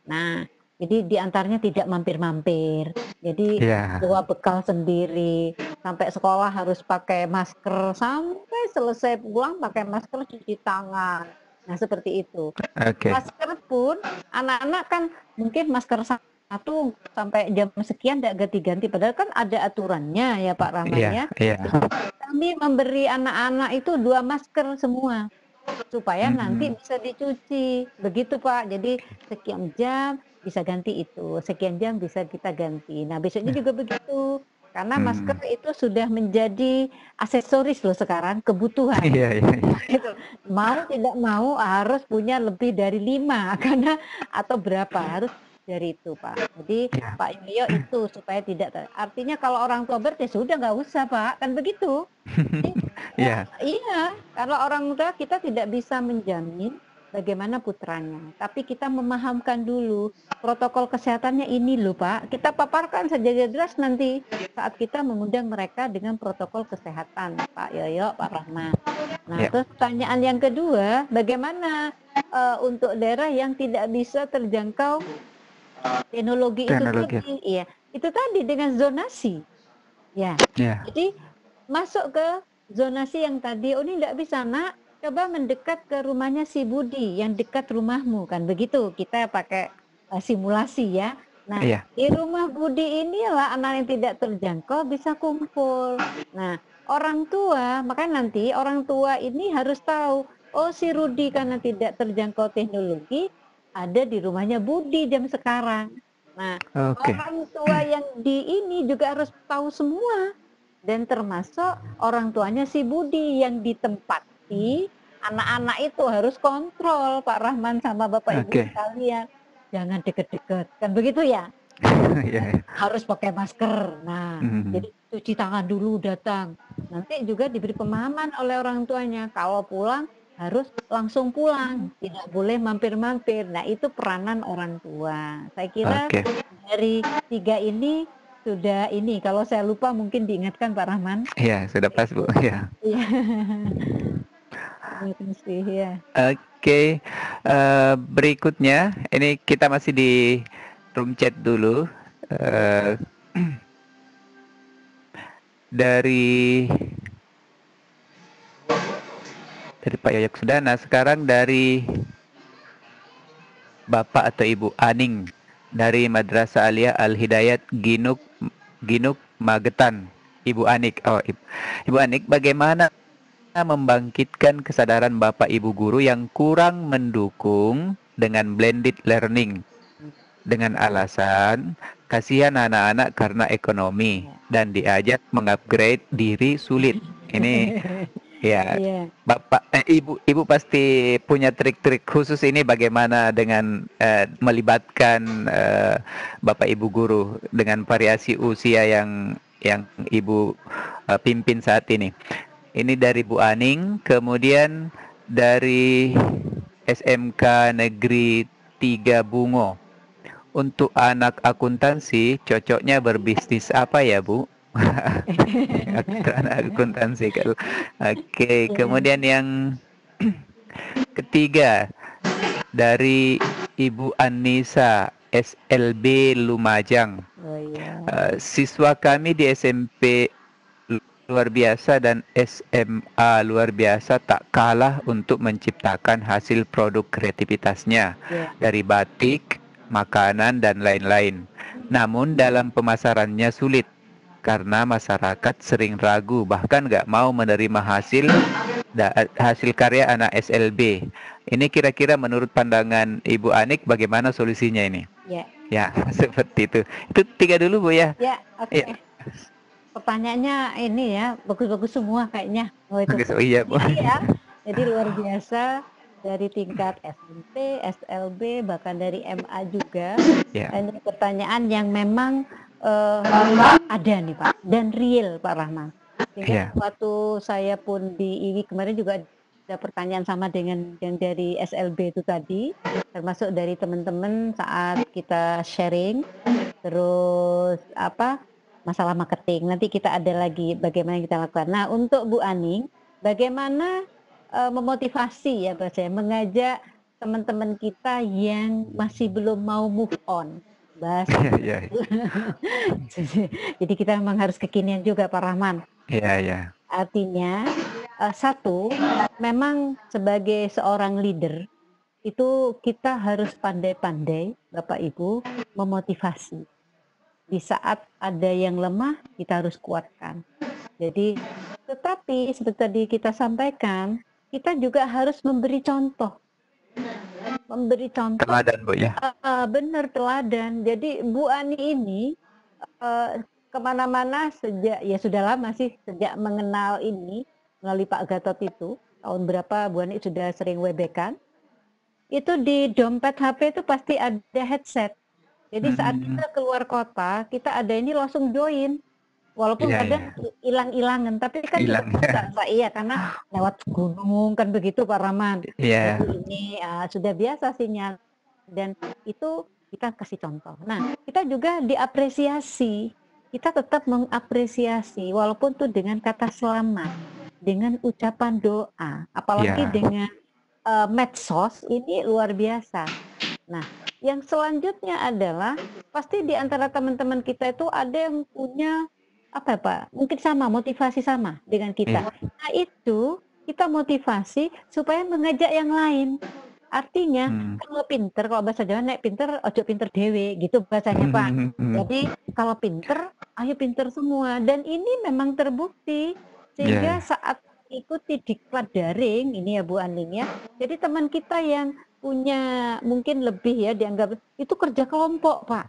Nah, jadi diantaranya tidak mampir-mampir. Jadi bawa bekal sendiri. Sampai sekolah harus pakai masker. Sampai selesai pulang pakai masker, cuci tangan. Nah, seperti itu. Masker pun anak-anak kan mungkin masker satu sampai jam sekian tidak ganti-ganti, padahal kan ada aturannya ya Pak Rahman Iya, ya. iya. Kami memberi anak-anak itu 2 masker semua, supaya nanti Hmm, bisa dicuci, begitu Pak. Jadi sekian jam bisa ganti itu, sekian jam bisa kita ganti. Nah besoknya juga begitu, karena masker hmm. itu sudah menjadi aksesoris loh sekarang, kebutuhan. Iya, iya, iya. Gitu. Mau tidak mau harus punya lebih dari 5 karena atau berapa, harus dari itu, Pak. Jadi Iya. Pak Yoyo itu supaya tidak artinya kalau orang tua ya sudah nggak usah, Pak, kan begitu. Jadi Iya, iya, kalau orang tua kita tidak bisa menjamin bagaimana putranya, tapi kita memahamkan dulu protokol kesehatannya ini loh, Pak. Kita paparkan secara jelas nanti saat kita mengundang mereka dengan protokol kesehatan, Pak Yoyo, Pak Rahman. Nah, iya. terus pertanyaan yang kedua, bagaimana untuk daerah yang tidak bisa terjangkau teknologi itu Teknologi. tadi? Iya, itu tadi dengan zonasi. Ya, Iya. jadi masuk ke zonasi yang tadi, "Oh ini nggak bisa nak, coba mendekat ke rumahnya si Budi yang dekat rumahmu," kan begitu kita pakai simulasi ya. Nah, Iya. di rumah Budi inilah anak yang tidak terjangkau bisa kumpul. Nah, orang tua, makanya nanti orang tua ini harus tahu, oh si Rudi karena tidak terjangkau teknologi ada di rumahnya Budi jam sekarang. Nah, Oke. orang tua yang di ini juga harus tahu semua dan termasuk orang tuanya si Budi yang ditempati anak-anak itu harus kontrol Pak Rahman sama Bapak Ibu Oke. sekalian. Jangan deket-deket, kan begitu ya? Iya, iya. Harus pakai masker. Nah, Mhm. jadi cuci tangan dulu datang. Nanti juga diberi pemahaman oleh orang tuanya, kalau pulang harus langsung pulang, tidak boleh mampir-mampir. Nah, itu peranan orang tua. Saya kira Oke. dari 3 ini sudah ini, kalau saya lupa mungkin diingatkan Pak Rahman. Iya, sudah pas, Bu. Iya. Iya. Terima kasih, ya. Oke, berikutnya ini kita masih di room chat dulu. Eh, dari Pak Yoyok sudah. Nah, sekarang dari Bapak atau Ibu Aning dari Madrasah Aliyah Al Hidayat Ginuk Ginuk Magetan. Ibu Anik. Oh, Ibu Anik, bagaimana membangkitkan kesadaran Bapak Ibu guru yang kurang mendukung dengan blended learning dengan alasan kasihan anak-anak karena ekonomi dan diajak mengupgrade diri sulit. Ini ya, Iya. Bapak Ibu pasti punya trik-trik khusus ini bagaimana dengan melibatkan Bapak Ibu guru dengan variasi usia yang Ibu pimpin saat ini. Ini dari Bu Aning, kemudian dari SMK Negeri 3 Bungo. Untuk anak akuntansi, cocoknya berbisnis apa ya, Bu? Untuk anak akuntansi. Oke, Iya. kemudian yang ketiga dari Ibu Anissa, SLB Lumajang. Oh, iya. Siswa kami di SMP luar biasa dan SMA luar biasa tak kalah untuk menciptakan hasil produk kreativitasnya Iya. dari batik, makanan, dan lain-lain. Namun dalam pemasarannya sulit karena masyarakat sering ragu bahkan nggak mau menerima hasil karya anak SLB. Ini kira-kira menurut pandangan Ibu Anik bagaimana solusinya ini? Ya. Ya, seperti itu. Itu 3 dulu, Bu ya. Ya, oke. Ya. Pertanyaannya ini ya, bagus-bagus semua kayaknya. Oh itu. Bagus. Oh iya, Bu. Iya, jadi luar biasa dari tingkat SMP, SLB, bahkan dari MA juga. Ya. Ini pertanyaan yang memang ada nih Pak, dan real Pak Rahman. Sehingga Ya. waktu saya pun di IWI kemarin juga ada pertanyaan sama dengan yang dari SLB itu tadi, termasuk dari teman-teman saat kita sharing, terus masalah marketing. Nanti kita ada lagi bagaimana kita lakukan. Nah, untuk Bu Aning, bagaimana memotivasi ya bahasanya, mengajak teman-teman kita yang masih belum mau move on. Bahasa. Iya, iya. Jadi kita memang harus kekinian juga Pak Rahman. Iya, iya. Artinya, satu, memang sebagai seorang leader, itu kita harus pandai-pandai, Bapak Ibu, memotivasi. Di saat ada yang lemah, kita harus kuatkan. Jadi, tetapi seperti tadi kita sampaikan, kita juga harus memberi contoh. Memberi contoh, Teladan Bu ya. benar teladan. Jadi Bu Ani ini kemana-mana sejak, ya sudah lama sih, sejak mengenal ini melalui Pak Gatot itu, tahun berapa Bu Ani sudah sering WB-kan, itu di dompet HP itu pasti ada headset. Jadi saat kita keluar kota, kita ada ini langsung join. Walaupun Iya, kadang hilang-hilangan, tapi kan juga Hilang. bisa, Pak. Iya, karena lewat gunung kan begitu, Pak Rahman. Iya. Jadi ini sudah biasa sinyal dan itu kita kasih contoh. Nah, kita juga diapresiasi. Kita tetap mengapresiasi walaupun tuh dengan kata selamat, dengan ucapan doa, apalagi Iya. dengan medsos ini luar biasa. Nah, yang selanjutnya adalah pasti di antara teman-teman kita itu ada yang punya apa ya, Pak? Mungkin sama, motivasi sama dengan kita. Iya. Nah, itu kita motivasi supaya mengajak yang lain. Artinya, kalau pinter, kalau bahasa Jawa nek pinter, ojo pinter dewe, gitu bahasanya, Pak. Jadi, kalau pinter, ayo pinter semua. Dan ini memang terbukti. Sehingga saat ikuti diklat daring, ini ya Bu Aning ya. Jadi teman kita yang punya mungkin lebih ya dianggap, itu kerja kelompok, Pak.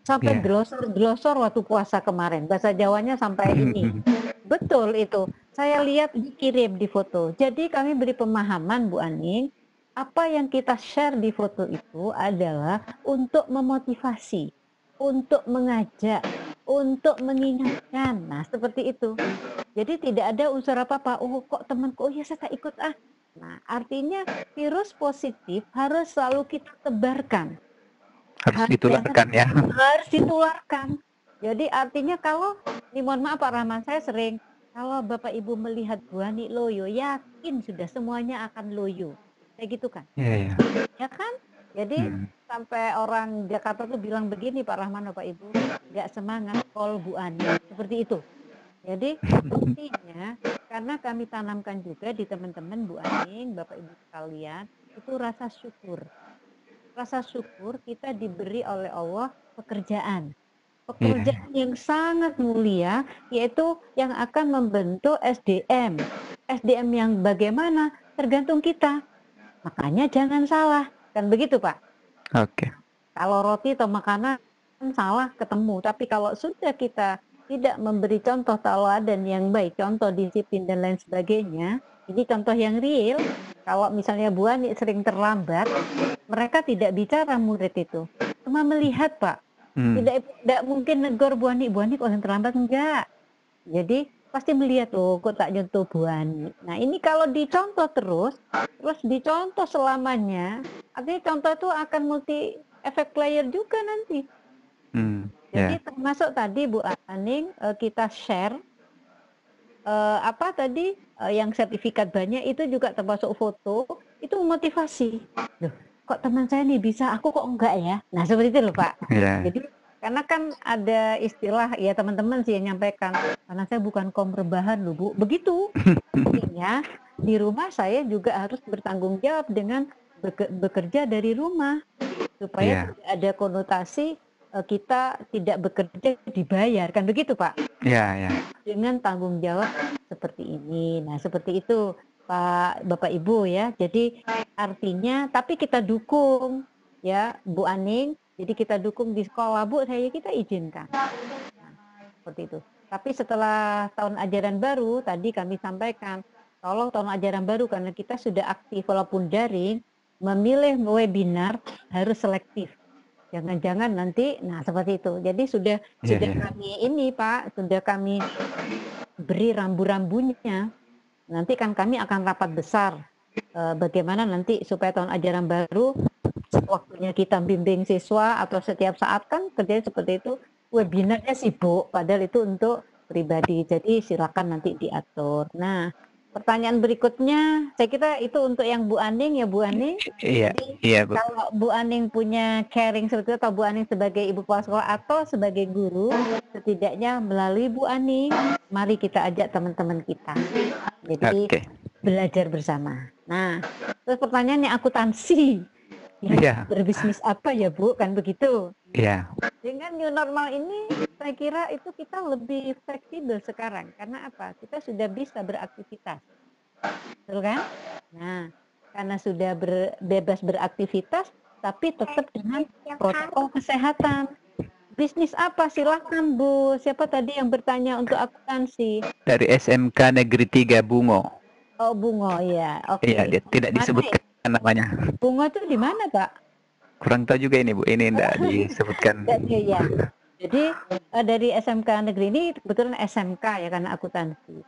Sampai glosor-glosor waktu puasa kemarin. Bahasa Jawanya sampai ini. Betul itu. Saya lihat dikirim di foto. Jadi kami beri pemahaman Bu Aning, apa yang kita share di foto itu adalah untuk memotivasi, untuk mengajak, untuk mengingatkan. Nah, seperti itu. Jadi tidak ada unsur apa-apa. Oh, kok temanku, oh ya saya tak ikut ah. Nah, artinya virus positif harus selalu kita tebarkan. Harus ditularkan ya. Harus ditularkan. Jadi artinya kalau, ini mohon maaf Pak Rahman, saya sering, kalau Bapak Ibu melihat Bu Ani loyo, yakin sudah semuanya akan loyo. Kayak gitu kan? Iya. Ya kan? Jadi sampai orang Jakarta tuh bilang begini Pak Rahman, Bapak Ibu, nggak semangat call Bu Ani. Seperti itu. Jadi intinya karena kami tanamkan juga di teman-teman Bu Aning, Bapak Ibu sekalian, itu rasa syukur. Rasa syukur kita diberi oleh Allah pekerjaan. Pekerjaan yang sangat mulia, yaitu yang akan membentuk SDM. SDM yang bagaimana tergantung kita. Makanya jangan salah. Kan begitu Pak? Oke. Kalau roti atau makanan salah ketemu. Tapi kalau sudah kita tidak memberi contoh teladan yang baik, contoh disiplin dan lain sebagainya, ini contoh yang real. Kalau misalnya Bu Ani sering terlambat, mereka tidak bicara murid itu, cuma melihat Pak. Tidak mungkin negor Bu Ani kok yang terlambat, enggak. Jadi pasti melihat tuh kok tak nyentuh Bu Ani. Nah ini kalau dicontoh terus dicontoh selamanya, artinya contoh itu akan multi efek player juga nanti. Jadi termasuk tadi Bu Aning kita share apa tadi yang sertifikat banyak itu juga termasuk foto, itu memotivasi. Loh, kok teman saya nih bisa, aku kok enggak ya? Nah seperti itu loh Pak. Jadi karena kan ada istilah ya teman-teman sih yang nyampaikan, karena saya bukan kaum rebahan loh Bu. Begitu. Artinya di rumah saya juga harus bertanggung jawab dengan bekerja dari rumah supaya tidak ada konotasi kita tidak bekerja dibayar, kan begitu Pak? Iya. Dengan tanggung jawab seperti ini. Nah seperti itu Pak, Bapak Ibu ya. Jadi artinya, tapi kita dukung ya Bu Aning. Jadi kita dukung di sekolah Bu, kita izinkan. Nah, seperti itu. Tapi setelah tahun ajaran baru, tadi kami sampaikan, tolong tahun ajaran baru karena kita sudah aktif walaupun daring, memilih webinar harus selektif. Jangan-jangan nanti, nah seperti itu. Jadi sudah kami ini Pak, sudah kami beri rambu-rambunya. Nanti kan kami akan rapat besar. Bagaimana nanti supaya tahun ajaran baru, waktunya kita bimbing siswa atau setiap saat kan kerjanya seperti itu. Webinarnya sibuk, padahal itu untuk pribadi. Jadi silakan nanti diatur. Nah, pertanyaan berikutnya, saya kira itu untuk yang Bu Aning ya Bu Aning. Iya Bu. Kalau Bu Aning punya caring seperti itu, atau Bu Aning sebagai ibu kepala sekolah atau sebagai guru, setidaknya melalui Bu Aning, mari kita ajak teman-teman kita. Jadi belajar bersama. Nah, terus pertanyaannya akuntansi. Ya, Iya, berbisnis apa ya Bu? Kan begitu. iya, Dengan new normal ini, saya kira itu kita lebih fleksibel sekarang. Karena apa? Kita sudah bisa beraktivitas, betul kan? Nah, karena sudah bebas beraktivitas, tapi tetap dengan protokol kesehatan. Bisnis apa? Silahkan Bu. Siapa tadi yang bertanya untuk akuntansi? dari SMK Negeri 3 Bungo. Oh, Bungo ya. Iya, Oke. dia tidak Mana ya? disebutkan namanya. Bungo itu di mana, Pak? Kurang tahu juga ini Bu, ini tidak disebutkan. Ya. Jadi dari SMK negeri ini kebetulan SMK ya karena akuntansi.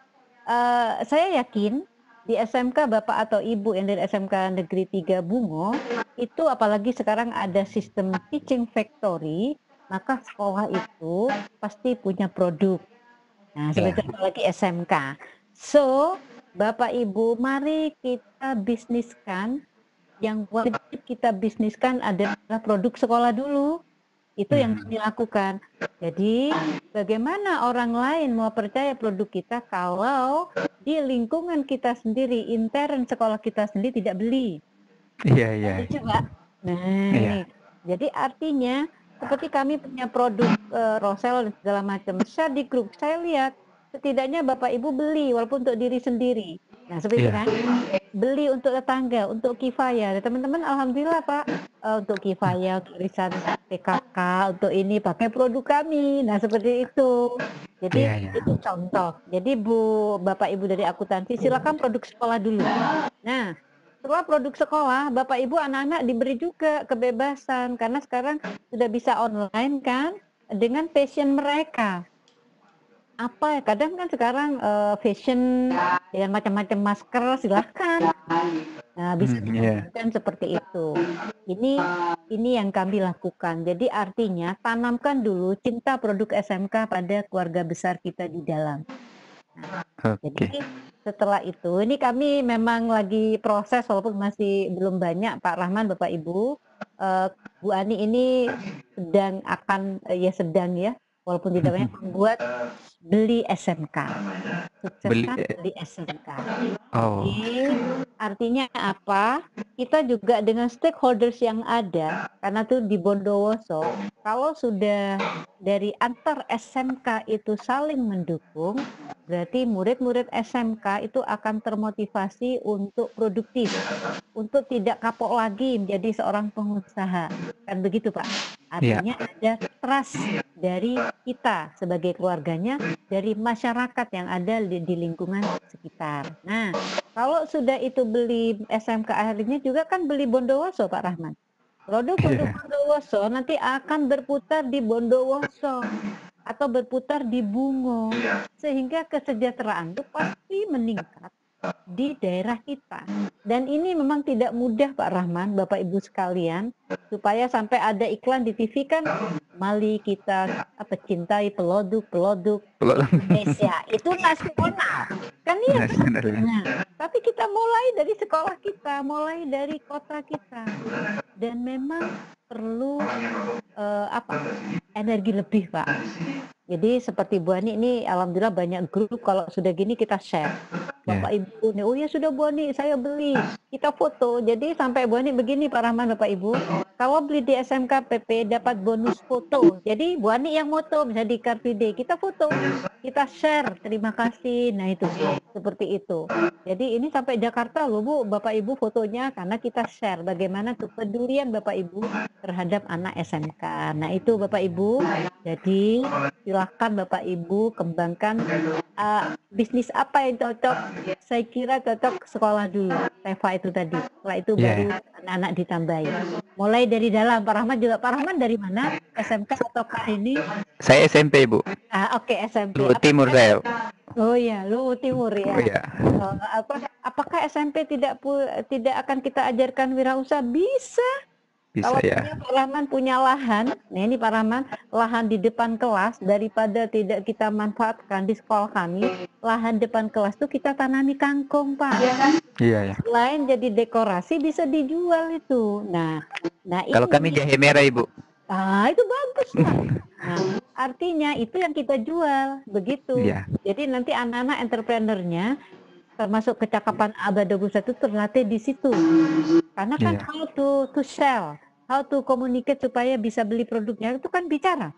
Saya yakin di SMK Bapak atau Ibu yang dari SMK Negeri 3 Bungo itu apalagi sekarang ada sistem teaching factory, maka sekolah itu pasti punya produk. Nah, Ya, seperti apalagi SMK. So, Bapak Ibu, mari kita bisniskan. Yang wajib kita bisniskan adalah produk sekolah dulu. Itu yang kami lakukan. Jadi, bagaimana orang lain mau percaya produk kita kalau di lingkungan kita sendiri, intern sekolah kita sendiri tidak beli? iya, iya, Coba. Nah, iya, ini. Jadi artinya seperti kami punya produk Rosel dan segala macam. Share di grup, saya lihat setidaknya Bapak Ibu beli walaupun untuk diri sendiri. Nah, seperti itu iya, kan? Beli untuk tetangga, untuk kifayah. Teman-teman alhamdulillah Pak, untuk kifayah, untuk irisan PKK, untuk ini pakai produk kami. Nah, seperti itu. Jadi iya, iya. itu contoh. Jadi Bapak Ibu dari akuntansi silakan produk sekolah dulu. Nah, setelah produk sekolah, Bapak Ibu anak-anak diberi juga kebebasan karena sekarang sudah bisa online kan dengan passion mereka. Apa ya, kadang kan sekarang fashion dengan macam-macam masker silahkan. Nah, bisa Iya, dikembangkan seperti itu. Ini yang kami lakukan. Jadi artinya tanamkan dulu cinta produk SMK pada keluarga besar kita di dalam. Nah, oke. jadi setelah itu, ini kami memang lagi proses walaupun masih belum banyak Pak Rahman, Bapak Ibu. Bu Ani ini sedang ya, walaupun tidak banyak membuat beli SMK. Beli, Sukseskan beli SMK. oh, Jadi artinya apa? Kita juga dengan stakeholders yang ada, karena tuh di Bondowoso, kalau sudah dari antar SMK itu saling mendukung, berarti murid-murid SMK itu akan termotivasi untuk produktif, untuk tidak kapok lagi menjadi seorang pengusaha. Kan begitu Pak? iya, Artinya ada trust dari kita sebagai keluarganya, dari masyarakat yang ada di lingkungan sekitar. Nah, kalau sudah itu beli SMK akhirnya juga kan beli Bondowoso Pak Rahman. Produk-produk iya, Bondowoso nanti akan berputar di Bondowoso atau berputar di Bungo, sehingga kesejahteraan itu pasti meningkat di daerah kita. Dan ini memang tidak mudah Pak Rahman, Bapak Ibu sekalian, supaya sampai ada iklan di TV kan, mari kita cintai produk-produk kalau Indonesia. Itu nasional. Kan iya kan? nasionalnya. Nah, tapi kita mulai dari sekolah kita, mulai dari kota kita. Dan memang perlu energi lebih Pak. Jadi seperti Bu Ani ini alhamdulillah banyak grup, kalau sudah gini kita share. Bapak Ya, Ibu nih, oh ya sudah Bu Ani, saya beli. Kita foto. Jadi sampai Bu Ani begini Pak Rahman, Bapak Ibu, kalau beli di SMK PP dapat bonus foto. Jadi Bu Ani yang moto, bisa di Car Free Day, kita foto, kita share. Terima kasih. Nah itu seperti itu. Jadi ini sampai Jakarta loh Bu, Bapak Ibu fotonya, karena kita share bagaimana tuh pedulian Bapak Ibu terhadap anak SMK. Nah itu Bapak Ibu. Jadi silahkan Bapak Ibu kembangkan bisnis apa yang cocok. Saya kira cocok sekolah dulu, Teva itu tadi. Setelah itu iya, baru iya. anak-anak ditambahi. Mulai dari dalam. Pak Rahman juga. Pak Rahman dari mana? SMK ataukah ini? Saya SMP, Bu. Oke, SMP. Luhut Timur saya. Oh ya, Luhut Timur Oh ya. iya, Apakah SMP tidak akan kita ajarkan wirausaha? Bisa. bisa Kalau ya. Pak Rahman punya lahan, nah ini Pak Rahman, lahan di depan kelas, daripada tidak kita manfaatkan di sekolah kami, lahan depan kelas tuh kita tanami kangkung Pak. Iya, ya. Selain jadi dekorasi bisa dijual itu. Nah Kalau itu kami jahe merah, Ibu. itu bagus Pak. Nah, artinya itu yang kita jual, begitu. Iya, Jadi nanti anak-anak entrepreneurnya termasuk kecakapan abad 21 terlatih di situ. Karena kan Iya. how to sell, how to communicate supaya bisa beli produknya itu kan bicara.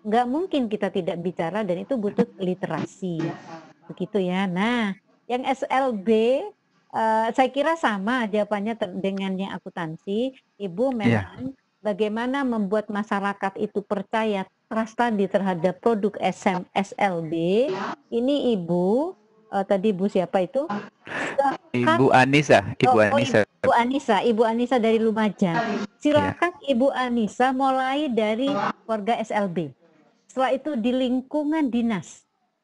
Nggak mungkin kita tidak bicara dan itu butuh literasi. Begitu ya. Nah, yang SLB saya kira sama jawabannya dengan yang akuntansi. Ibu Iya. memang bagaimana membuat masyarakat itu percaya trust tadi terhadap produk SLB. Ini Ibu tadi Ibu siapa itu? Ibu Anissa, Ibu Anissa. Ibu Anissa dari Lumajang. Iya. Silakan Ibu Anissa mulai dari keluarga SLB. Setelah itu di lingkungan dinas.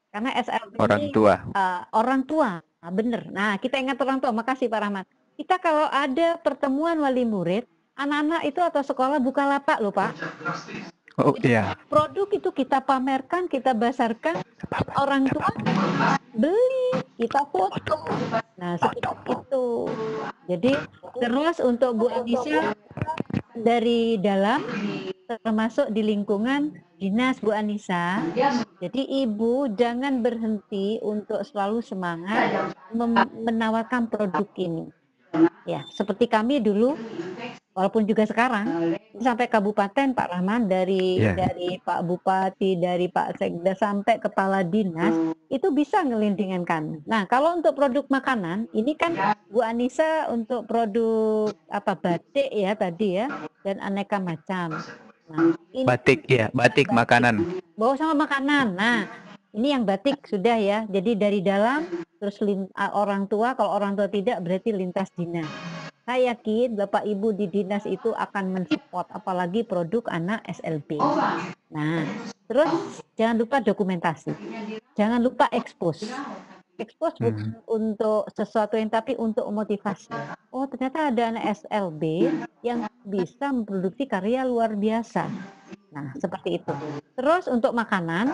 Karena SLB Orang ini tua. orang tua, bener. Nah, kita ingat orang tua. Makasih Pak Rahmat. Kita kalau ada pertemuan wali murid, anak-anak itu atau sekolah buka lapak loh Pak. Oh iya. Produk itu kita pamerkan, kita basarkan, orang tua beli, kita foto. Nah, seperti itu. Jadi terus untuk Bu Anissa dari dalam termasuk di lingkungan dinas Bu Anissa. Jadi Ibu jangan berhenti untuk selalu semangat menawarkan produk ini. Ya, seperti kami dulu, walaupun juga sekarang sampai kabupaten Pak Rahman dari Pak Bupati, dari Pak Sekda sampai kepala dinas itu bisa ngelindingin kami. Nah, kalau untuk produk makanan, ini kan Bu Anissa untuk produk batik ya tadi ya dan aneka macam. Nah, ini Batik ya, batik makanan. bawa sama makanan. Nah, ini yang batik sudah ya. Jadi dari dalam terus orang tua, kalau orang tua tidak berarti lintas dinas. Saya yakin Bapak Ibu di dinas itu akan mensupport apalagi produk anak SLB. Nah, terus jangan lupa dokumentasi. Jangan lupa expose. Expose bukan untuk sesuatu yang tapi untuk motivasi. Oh, ternyata ada anak SLB yang bisa memproduksi karya luar biasa. Nah, seperti itu. Terus untuk makanan,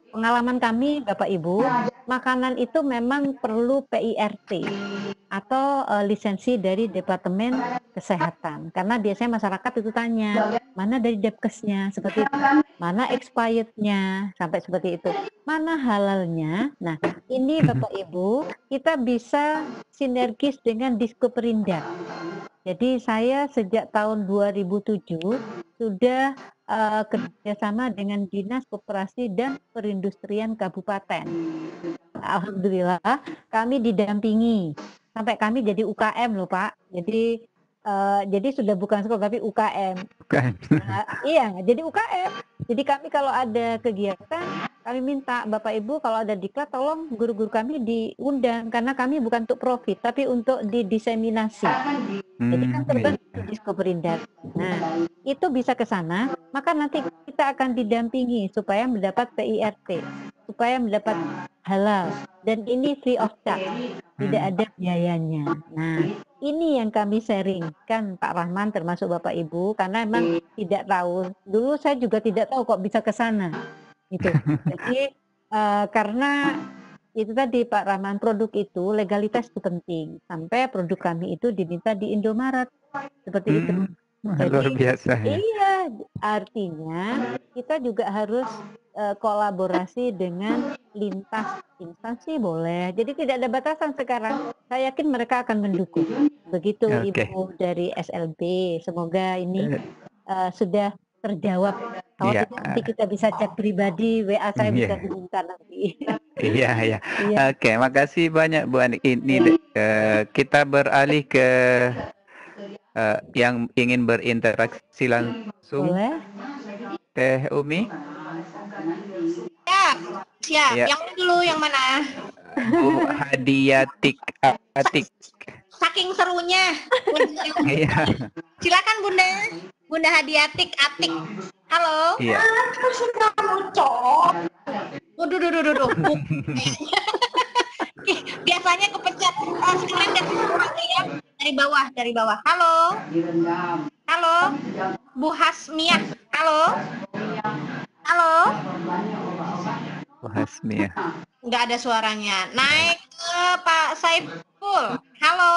pengalaman kami Bapak Ibu, makanan itu memang perlu PIRT atau lisensi dari Departemen Kesehatan. Karena biasanya masyarakat itu tanya, mana dari Depkesnya, seperti itu. Mana expirednya, sampai seperti itu. Mana halalnya. Nah, ini Bapak Ibu, kita bisa sinergis dengan Diskoperindak. Jadi saya sejak tahun 2007 sudah kerjasama dengan Dinas Koperasi dan Perindustrian Kabupaten. Alhamdulillah kami didampingi sampai kami jadi UKM loh Pak. Jadi sudah bukan sekolah tapi UKM. Nah, iya, jadi UKM. Jadi kami kalau ada kegiatan, kami minta Bapak Ibu kalau ada diklat tolong guru-guru kami diundang karena kami bukan untuk profit tapi untuk didiseminasi. Jadi kan terbentuk Diskoperindak. Nah, itu bisa ke sana, maka nanti kita akan didampingi supaya mendapat PIRT, supaya mendapat halal dan ini free of charge, tidak ada biayanya. Nah, ini yang kami sharingkan Pak Rahman termasuk Bapak Ibu karena memang tidak tahu. Dulu saya juga tidak tahu kok bisa ke sana. Gitu. Jadi karena itu tadi Pak Rahman produk itu legalitas itu penting sampai produk kami itu diminta di Indomaret seperti itu. Jadi, luar biasa ya. Iya, artinya kita juga harus kolaborasi dengan lintas instansi boleh. Jadi tidak ada batasan sekarang. Saya yakin mereka akan mendukung. Begitu Ibu dari SLB. Semoga ini sudah terjawab. Kalau tidak nanti kita bisa cek pribadi, WA saya bisa diminta nanti. Iya. Oke, makasih banyak Bu Ani. Ini kita beralih ke yang ingin berinteraksi langsung. Boleh? Teh Umi. Siap. Ya. Yang dulu yang mana? Bu Hadiatik Atik. Saking serunya. Iya. Silakan Bunda Hadiatik Atik. Halo. Iya. Duh. Biasanya kepencet. Sekarang dari bawah. Halo. Bu Hasmiah. Halo. Bu Hasmiah. Nggak ada suaranya. Naik ke Pak Saiful. Halo.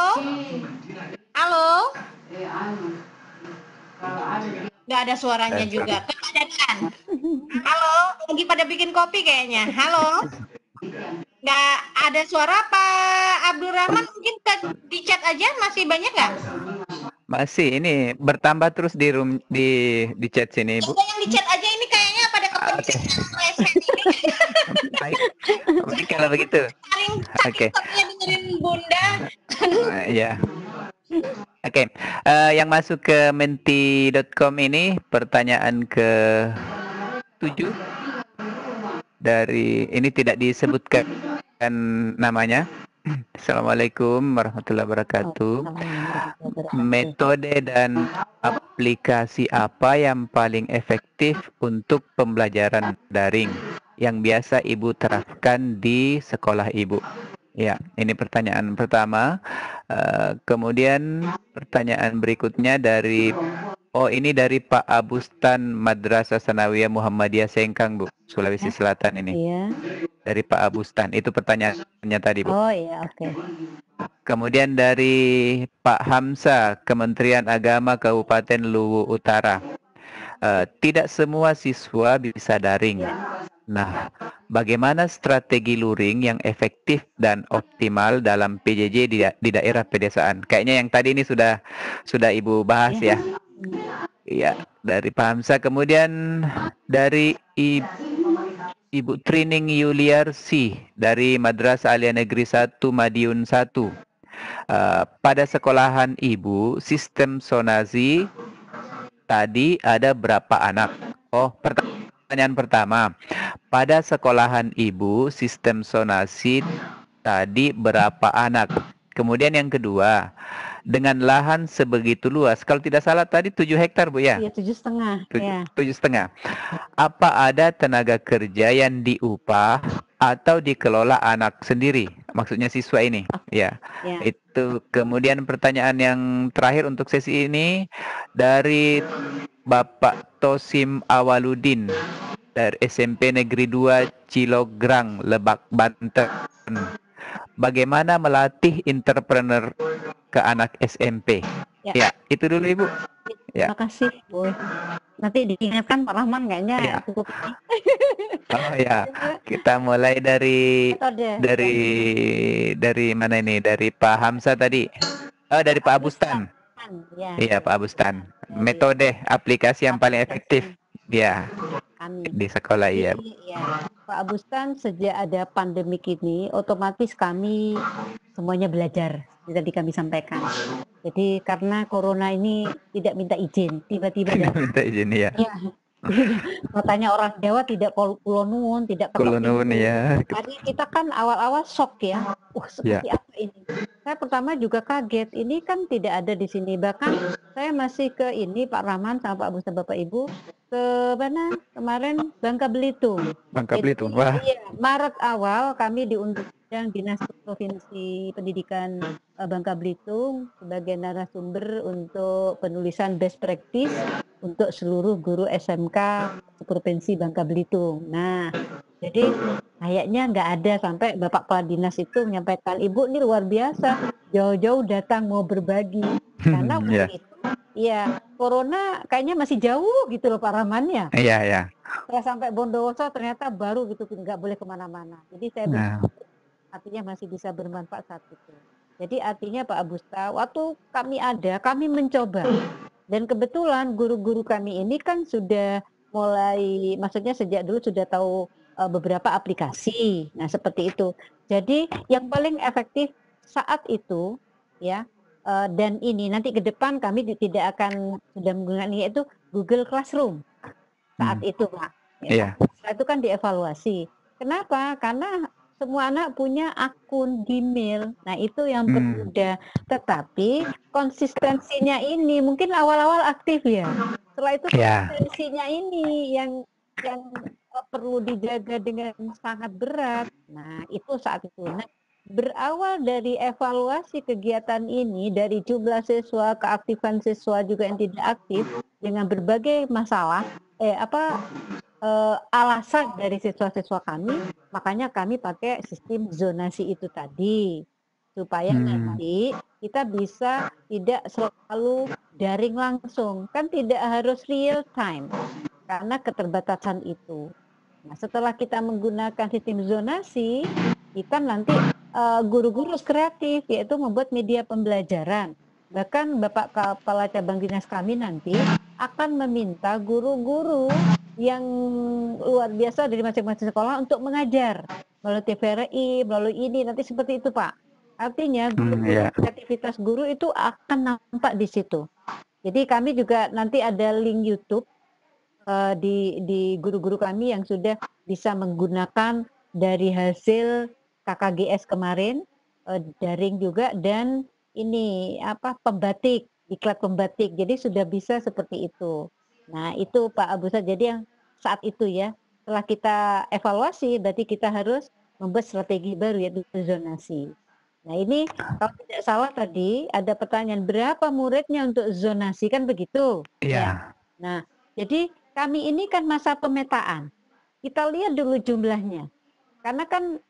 Nggak ada suaranya juga. Kepadatan. Halo. Lagi pada bikin kopi kayaknya. Halo. nggak ada suara Pak Abdurrahman, mungkin di chat aja masih banyak nggak? Masih ini bertambah terus di chat sini, Bu. Ada yang di chat aja, ini kayaknya pada kepencet raise hand ini. Baik. Baik kalau begitu. Saking Oke. stopnya dengerin Bunda. Ya. Oke. Yang masuk ke menti.com ini pertanyaan ke 7 dari ini tidak disebutkan namanya. Assalamualaikum warahmatullahi wabarakatuh. Metode dan aplikasi apa yang paling efektif untuk pembelajaran daring yang biasa Ibu terapkan di sekolah Ibu? Ya, ini pertanyaan pertama. Kemudian pertanyaan berikutnya dari ini dari Pak Abustan Madrasah Sanawiyah Muhammadiyah Sengkang, Bu, Sulawesi Selatan ini. Iya. Dari Pak Abustan. Itu pertanyaannya tadi, Bu. Oh iya, oke. Kemudian dari Pak Hamsa, Kementerian Agama Kabupaten Luwu Utara. Tidak semua siswa bisa daring. Nah, bagaimana strategi luring yang efektif dan optimal dalam PJJ di daerah pedesaan? Kayaknya yang tadi ini sudah Ibu bahas ya. Iya, dari Pak Hamsa. Kemudian dari Ibu Trining Yuliarsi dari Madrasah Alia Negeri 1 Madiun 1. Pada sekolahan Ibu, sistem sonasi tadi ada berapa anak? Oh, pertanyaan pertama. Pada sekolahan Ibu, sistem sonasi tadi berapa anak? Kemudian yang kedua, dengan lahan sebegitu luas, kalau tidak salah tadi 7 hektar, Bu ya? Iya, 7,5. Ya. 7,5. Apa ada tenaga kerja yang diupah atau dikelola anak sendiri? Maksudnya siswa ini. Ya. Itu. Kemudian pertanyaan yang terakhir untuk sesi ini dari Bapak Tosim Awaludin dari SMP Negeri 2 Cilograng, Lebak, Banten. Bagaimana melatih entrepreneur ke anak SMP? Ya, itu dulu Ibu. Ya. Terima kasih, Bu. Nanti diingatkan Pak Rahman kayaknya cukup ini. Oh ya, kita mulai dari mana ini? Dari Pak Hamsa tadi. Oh, dari Pak Abustan. Iya, Pak Abustan. Metode aplikasi yang paling efektif. Ya. Di sekolah ya. Pak Abustan, sejak ada pandemik ini, otomatis kami semuanya belajar. Tadi kami sampaikan. Jadi karena corona ini tidak minta izin, tiba-tiba minta izin ya. Katanya orang Jawa tidak kulo nuwun, tidak kulo nuwun ya. Tadi kita kan awal-awal shock ya. Seperti apa ini? Saya pertama juga kaget. Ini kan tidak ada di sini. Bahkan saya masih ke ini Pak Rahman sama Pak Abustan Bapak Ibu ke mana kemarin Bangka Belitung. Bangka Belitung. Wah. Iya, Maret awal kami diundang Dinas Provinsi Pendidikan Bangka Belitung sebagai narasumber untuk penulisan best practice untuk seluruh guru SMK Provinsi Bangka Belitung. Nah, jadi kayaknya nggak ada sampai Bapak Kepala Dinas itu menyampaikan, Ibu ini luar biasa, jauh-jauh datang mau berbagi. Karena waktu itu, ya corona kayaknya masih jauh gitu loh Pak Rahman ya. Iya. Setelah sampai Bondowoso ternyata baru gitu, nggak boleh kemana-mana. Jadi saya artinya masih bisa bermanfaat saat itu. Jadi artinya Pak Abusta, waktu kami mencoba. Dan kebetulan guru-guru kami ini kan sudah mulai, maksudnya sejak dulu sudah tahu beberapa aplikasi. Nah, seperti itu. Jadi yang paling efektif saat itu ya, dan ini nanti ke depan kami tidak akan sudah menggunakan itu Google Classroom. Saat itu, Pak. Iya. Setelah itu kan dievaluasi. Kenapa? Karena semua anak punya akun Gmail. Nah, itu yang berbeda. Tetapi konsistensinya ini mungkin awal-awal aktif ya. Setelah itu konsistensinya ini yang perlu dijaga dengan sangat berat. Nah, itu saat itu. Nah, berawal dari evaluasi kegiatan ini, dari jumlah siswa, keaktifan siswa juga yang tidak aktif dengan berbagai masalah, alasan dari siswa-siswa kami, makanya kami pakai sistem zonasi itu tadi supaya nanti kita bisa tidak selalu daring langsung, kan tidak harus real time karena keterbatasan itu. Nah, setelah kita menggunakan sistem zonasi, kita nanti guru-guru kreatif, yaitu membuat media pembelajaran. Bahkan Bapak Kepala Cabang Dinas kami nanti akan meminta guru-guru yang luar biasa dari masing-masing sekolah untuk mengajar melalui TVRI, melalui ini nanti seperti itu Pak. Artinya Ya. kreativitas guru itu akan nampak di situ. Jadi kami juga nanti ada link YouTube di guru-guru kami yang sudah bisa menggunakan dari hasil KKGS kemarin, daring juga, dan ini pembatik, diklat pembatik. Jadi sudah bisa seperti itu. Nah itu Pak Abu Ustadz, jadi yang saat itu ya, setelah kita evaluasi berarti kita harus membuat strategi baru yaitu zonasi. Nah ini kalau tidak salah tadi ada pertanyaan berapa muridnya untuk zonasi, kan begitu? Iya. Nah jadi kami ini kan masa pemetaan. Kita lihat dulu jumlahnya. Karena kan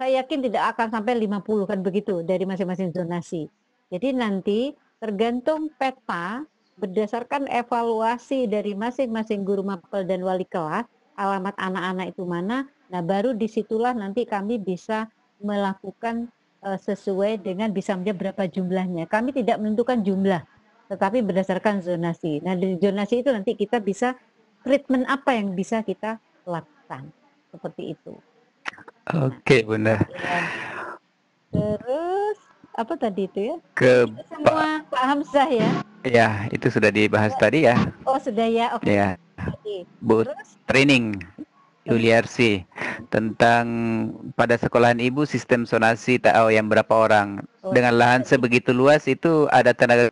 saya yakin tidak akan sampai 50 kan begitu dari masing-masing zonasi. Jadi nanti tergantung peta berdasarkan evaluasi dari masing-masing guru mapel dan wali kelas, alamat anak-anak itu mana. Nah, baru disitulah nanti kami bisa melakukan sesuai dengan bisa berapa jumlahnya. Kami tidak menentukan jumlah, tetapi berdasarkan zonasi. Nah, dari zonasi itu nanti kita bisa treatment apa yang bisa kita lakukan. Seperti itu. Oke, Bunda. Ya. Terus apa tadi itu ya? Ke Itu semua Pak Hamzah ya? Ya, itu sudah dibahas tadi ya. Oh sudah ya, oke. Ya. Oke. Bu, Terus training Yuliarsi tentang pada sekolahan ibu sistem zonasi tahu yang berapa orang dengan lahan sebegitu luas itu ada tenaga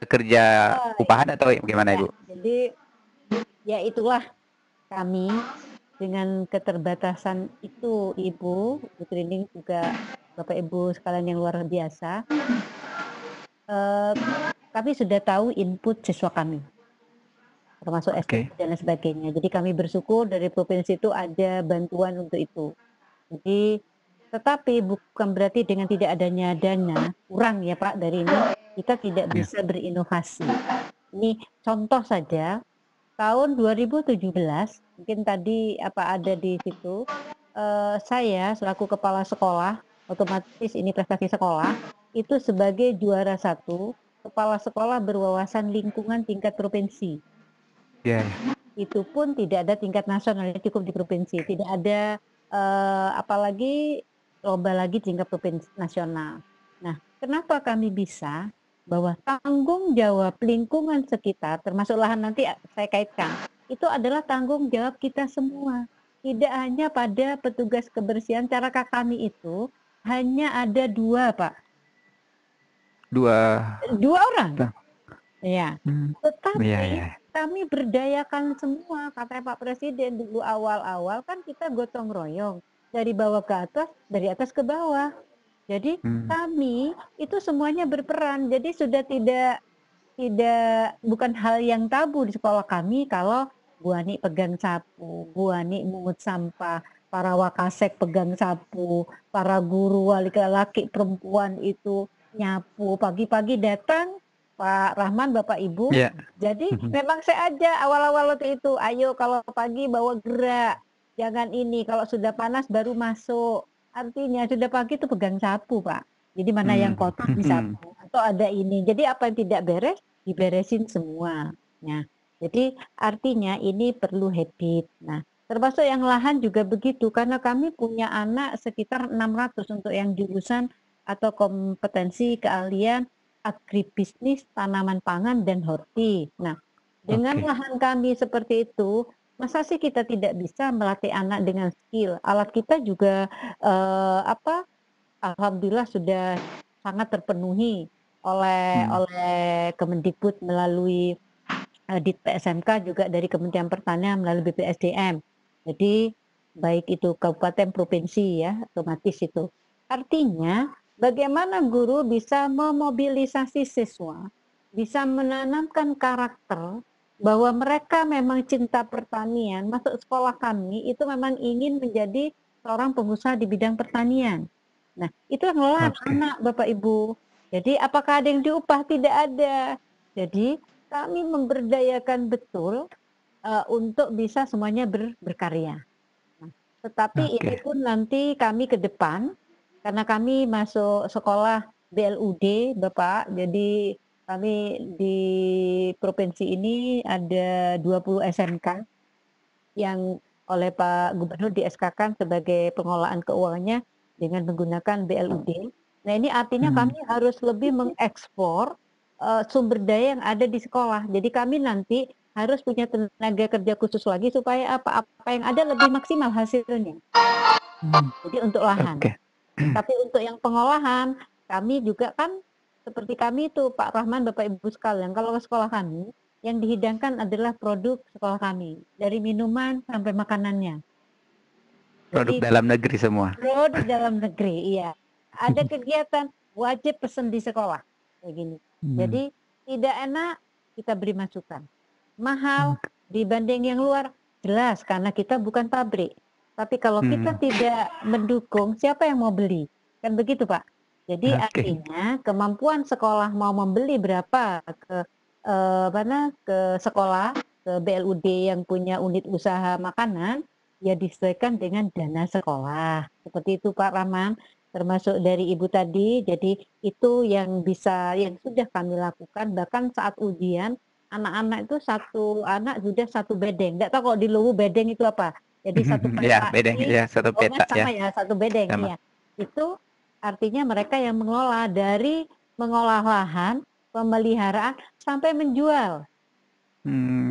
kerja upahan atau gimana Ibu? Jadi ya itulah kami dengan keterbatasan itu Ibu training juga Bapak Ibu sekalian yang luar biasa. Kami sudah tahu input siswa kami, termasuk SPP dan lain sebagainya. Jadi kami bersyukur dari provinsi itu ada bantuan untuk itu. Jadi tetapi bukan berarti dengan tidak adanya dana kurang ya Pak dari ini kita tidak bisa berinovasi. Ini contoh saja tahun 2017 mungkin tadi ada di situ saya selaku kepala sekolah, otomatis ini prestasi sekolah itu sebagai juara 1 kepala sekolah berwawasan lingkungan tingkat provinsi. Itu pun tidak ada tingkat nasional, cukup di provinsi, tidak ada apalagi lomba lagi tingkat provinsi nasional. Nah, kenapa kami bisa? Bahwa tanggung jawab lingkungan sekitar, termasuk lahan nanti saya kaitkan, itu adalah tanggung jawab kita semua. Tidak hanya pada petugas kebersihan, cara kami itu hanya ada 2 Pak. 2 orang. Ya. Tetapi kami berdayakan semua, kata Pak Presiden dulu awal-awal kan kita gotong royong dari bawah ke atas, dari atas ke bawah. Jadi kami itu semuanya berperan. Jadi sudah tidak bukan hal yang tabu di sekolah kami kalau Bu Ani pegang sapu, Bu Ani mungut sampah, para wakasek pegang sapu, para guru wali laki perempuan itu nyapu, pagi-pagi datang Pak Rahman, Bapak Ibu. Jadi memang saya aja awal-awal waktu itu, ayo kalau pagi bawa gerak, jangan ini, kalau sudah panas baru masuk. Artinya sudah pagi itu pegang sapu Pak. Jadi mana yang kotor disapu atau ada ini. Jadi apa yang tidak beres diberesin semua. Nah, jadi artinya ini perlu habit. Nah, termasuk yang lahan juga begitu karena kami punya anak sekitar 600 untuk yang jurusan atau kompetensi keahlian agribisnis, tanaman pangan dan horti. Nah, dengan lahan kami seperti itu, masa sih kita tidak bisa melatih anak dengan skill? Alat kita juga alhamdulillah sudah sangat terpenuhi oleh Kemendikbud melalui PSMK juga dari Kementerian Pertanian melalui BPSDM. Jadi baik itu kabupaten provinsi ya, otomatis itu. Artinya bagaimana guru bisa memobilisasi siswa, bisa menanamkan karakter bahwa mereka memang cinta pertanian, masuk sekolah kami itu memang ingin menjadi seorang pengusaha di bidang pertanian. Nah, itu yang ngelola anak Bapak Ibu. Jadi apakah ada yang diupah? Tidak ada. Jadi kami memberdayakan betul untuk bisa semuanya berkarya. Nah, tetapi ini pun nanti kami ke depan karena kami masuk sekolah BLUD, Bapak. Jadi kami di provinsi ini ada 20 SMK yang oleh Pak Gubernur di SK-kan sebagai pengelolaan keuangannya dengan menggunakan BLUD. Nah, ini artinya Hmm. kami harus lebih mengekspor sumber daya yang ada di sekolah. Jadi kami nanti harus punya tenaga kerja khusus lagi supaya apa yang ada lebih maksimal hasilnya. Jadi untuk lahan. Oke. Tapi untuk yang pengolahan, kami juga kan seperti kami itu Pak Rahman, Bapak Ibu sekalian, kalau ke sekolah kami, yang dihidangkan adalah produk sekolah kami, dari minuman sampai makanannya. Produk Jadi dalam negeri semua. produk dalam negeri, iya. Ada kegiatan wajib pesen di sekolah, kayak gini. Jadi tidak enak kita beri masukan. Mahal dibanding yang luar, jelas karena kita bukan pabrik. Tapi kalau kita tidak mendukung, siapa yang mau beli? Kan begitu, Pak. Jadi Oke. artinya kemampuan sekolah mau membeli berapa ke ke sekolah, ke BLUD yang punya unit usaha makanan, ya disesuaikan dengan dana sekolah. Seperti itu Pak Rahman, termasuk dari Ibu tadi. Jadi itu yang sudah kami lakukan bahkan saat ujian anak-anak itu satu anak sudah satu bedeng. Enggak tahu kalau di Luwu bedeng itu apa. Jadi satu Ya, peta bedeng ini, ya, satu oh kan peta sama ya. ya, satu bedeng Sama. iya. Itu artinya mereka yang mengelola dari mengolah lahan, pemeliharaan sampai menjual.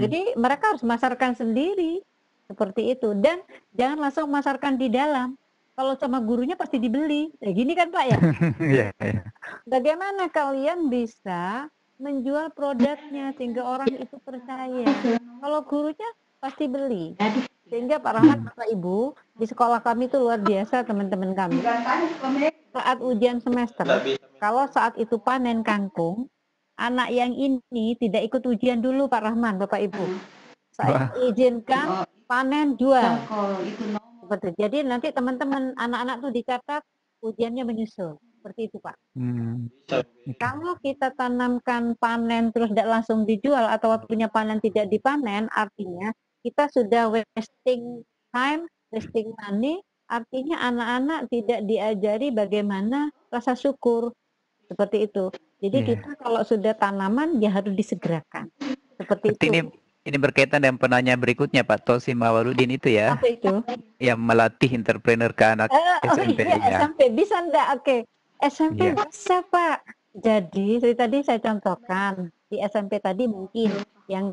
Jadi mereka harus masarkan sendiri seperti itu dan jangan langsung masarkan di dalam. Kalau sama gurunya pasti dibeli. Ya gini kan Pak ya? Iya, iya. Bagaimana kalian bisa menjual produknya sehingga orang itu percaya? Kalau gurunya pasti beli. Sehingga Pak Rahmat, Bapak Ibu, di sekolah kami itu luar biasa teman-teman kami. Saat ujian semester, kalau saat itu panen kangkung, anak yang ini tidak ikut ujian dulu Pak Rahman, Bapak Ibu. Saya izinkan panen jual. Seperti itu. Jadi nanti teman-teman anak-anak tuh dicatat ujiannya menyusul. Seperti itu Pak. Kalau kita tanamkan panen terus tidak langsung dijual atau waktunya panen tidak dipanen, artinya kita sudah wasting time, wasting money, artinya anak-anak tidak diajari bagaimana rasa syukur. Seperti itu. Jadi kita kalau sudah tanaman ya harus disegerakan. Seperti Berarti itu. ini berkaitan dengan penanya berikutnya Pak Tosim Mawarudin itu ya, Apa itu? yang melatih entrepreneur ke anak SMP iya, ya. SMP bisa enggak? Oke. SMP Iya. bisa Pak. Jadi seperti tadi saya contohkan di SMP tadi mungkin yang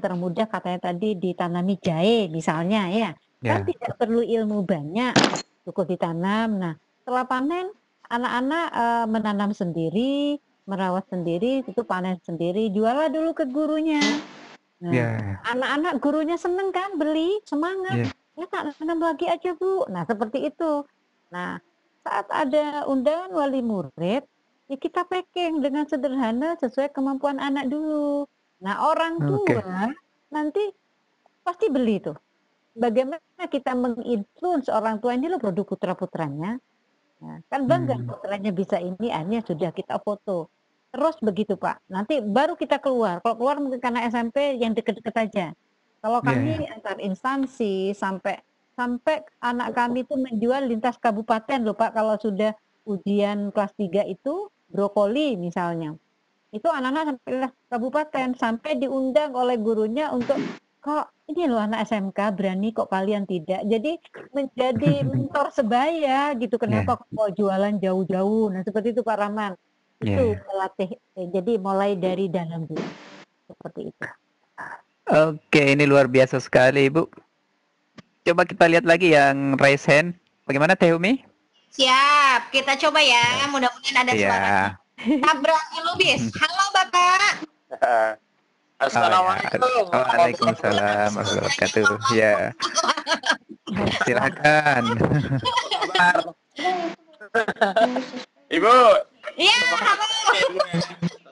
termudah katanya tadi ditanami jahe misalnya ya. Kan Ya. tidak perlu ilmu banyak, cukup ditanam. Nah, setelah panen anak-anak menanam sendiri, merawat sendiri, itu panen sendiri, jualah dulu ke gurunya. Nah, Ya. anak-anak gurunya seneng kan beli, semangat. Ya tak tanam lagi aja Bu. Nah seperti itu. Nah saat ada undangan wali murid, ya kita packing dengan sederhana sesuai kemampuan anak dulu. Nah orang Oke. tua nanti pasti beli tuh. Bagaimana kita menginfluence orang tua ini loh produk putra-putranya. Nah, kan bangga putranya bisa ini, akhirnya sudah kita foto. Terus begitu Pak. Nanti baru kita keluar. Kalau keluar mungkin karena SMP yang deket-deket aja. Kalau kami antar instansi sampai anak kami itu menjual lintas kabupaten loh Pak. Kalau sudah ujian kelas 3 itu brokoli misalnya. Itu anak-anak sampai lintas kabupaten sampai diundang oleh gurunya untuk kok ini loh anak SMK berani kok kalian tidak. Jadi menjadi mentor sebaya gitu. Kenapa kok mau jualan jauh-jauh? Nah seperti itu Pak Rahman. Itu melatih. Jadi mulai dari dalam dulu. Seperti itu. Oke, ini luar biasa sekali Ibu. Coba kita lihat lagi yang raise hand. Bagaimana Teh Umi? Siap, kita coba ya. Mudah-mudahan ada suaranya. Tabrani Lubis. Halo Bapak. Assalamualaikum. Waalaikumsalam warahmatullahi wabarakatuh. Ya. Silakan. Ibu. Iya, halo.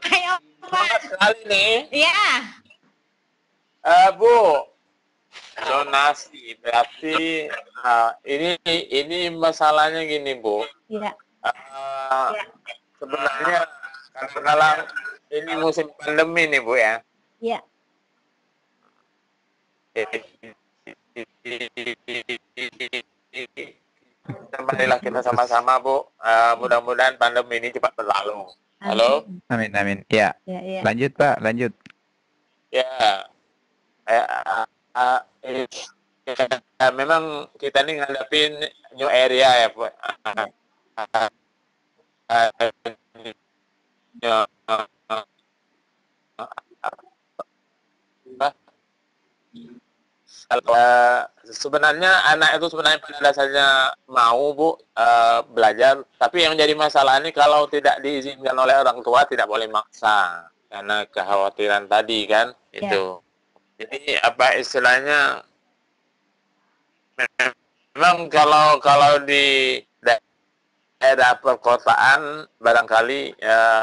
Ayo Pak. Sekali nih. Iya. Bu, donasi berarti ini masalahnya gini Bu. Iya. Sebenarnya kalau ini musim pandemi nih Bu ya. Iya. Sampai marilah kita sama-sama, Bu. Mudah-mudahan pandemi ini cepat berlalu. Halo? Amin, amin. Ya. Ya. Lanjut, Pak, lanjut. Ya. Memang kita ini ngadapin new area ya, Bu. Sebenarnya anak itu sebenarnya pada dasarnya mau, Bu, belajar, tapi yang jadi masalah ini kalau tidak diizinkan oleh orang tua tidak boleh maksa karena kekhawatiran tadi kan itu. Jadi apa istilahnya, memang kalau di daerah perkotaan barangkali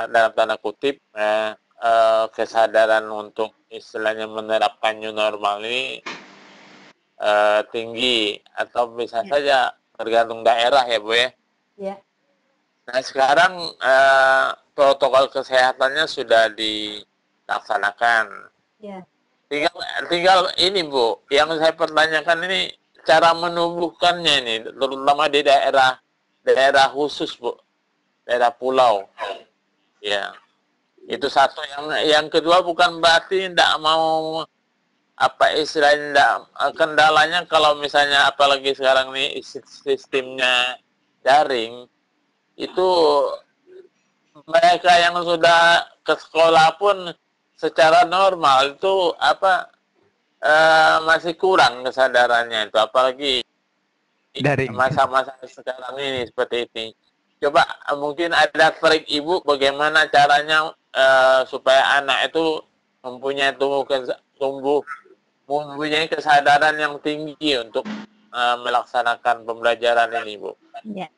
dalam tanda kutip kesadaran untuk istilahnya menerapkan new normal ini tinggi atau bisa saja tergantung daerah ya, Bu ya. Ya. Nah sekarang protokol kesehatannya sudah dilaksanakan. Ya. Tinggal ini, Bu, yang saya pertanyakan ini cara menumbuhkannya ini, terutama di daerah khusus, Bu, daerah pulau. Ya, itu satu. Yang kedua bukan berarti tidak mau apa istilahnya, kendalanya kalau misalnya apalagi sekarang nih sistemnya daring, itu mereka yang sudah ke sekolah pun secara normal itu masih kurang kesadarannya itu, apalagi Daring. masa-masa sekarang ini seperti ini. Coba mungkin ada trik Ibu bagaimana caranya supaya anak itu mempunyai kesadaran yang tinggi untuk melaksanakan pembelajaran ini, Bu. Ya.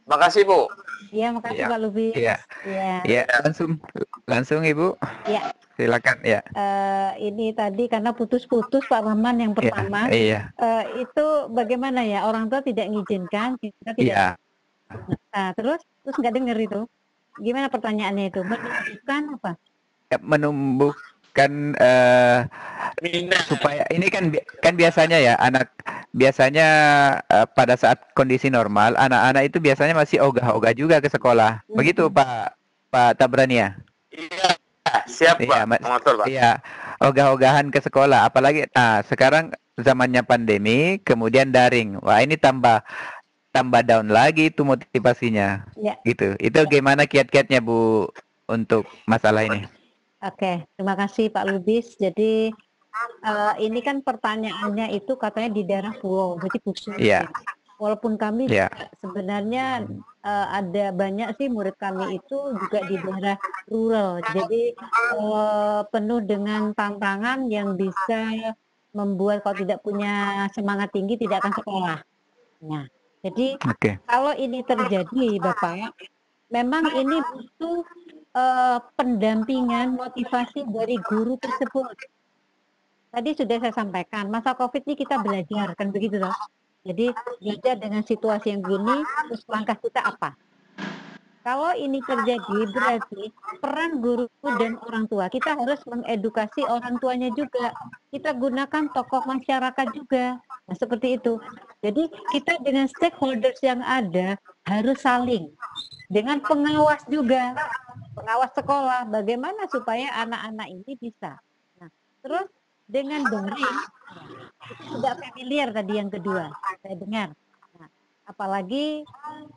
Makasih, Bu. Iya, makasih Pak Lubis. Iya. Ya. Ya, langsung Ibu. Ya. Silakan ya. Ini tadi karena putus-putus Pak Rahman yang pertama. Iya. Itu bagaimana ya, orang tua tidak mengizinkan, kita tidak. Iya. Nah, terus nggak dengar itu. Gimana pertanyaannya itu? Menunjukkan apa? Ya, menumbuhkan supaya ini kan biasanya ya biasanya pada saat kondisi normal anak-anak itu biasanya masih ogah-ogah juga ke sekolah. Begitu Pak Tabrania? Iya, siap Iya, Pak. Motor, Pak. Iya, ogah-ogahan ke sekolah. Apalagi sekarang zamannya pandemi, kemudian daring. Wah, ini tambah down lagi itu motivasinya. Ya. Gitu. Itu gimana kiat-kiatnya Bu untuk masalah ini? Oke, terima kasih Pak Lubis. Jadi ini kan pertanyaannya itu katanya di daerah pulau, berarti khusus. Iya. Walaupun kami sebenarnya ada banyak sih murid kami itu juga di daerah rural. Jadi penuh dengan tantangan yang bisa membuat kalau tidak punya semangat tinggi tidak akan sekolah. Nah, jadi kalau ini terjadi Bapak, memang ini butuh pendampingan motivasi dari guru tersebut. Tadi sudah saya sampaikan, masa COVID ini kita belajar, kan begitu loh. Jadi belajar dengan situasi yang gini, terus langkah kita apa? Kalau ini terjadi berarti peran guru dan orang tua, kita harus mengedukasi orang tuanya juga. Kita gunakan tokoh masyarakat juga. Nah, seperti itu. Jadi kita dengan stakeholders yang ada harus saling. Dengan pengawas juga. Pengawas sekolah, bagaimana supaya anak-anak ini bisa. Nah, terus dengan daring, itu tidak familiar tadi yang kedua, saya dengar. Nah, apalagi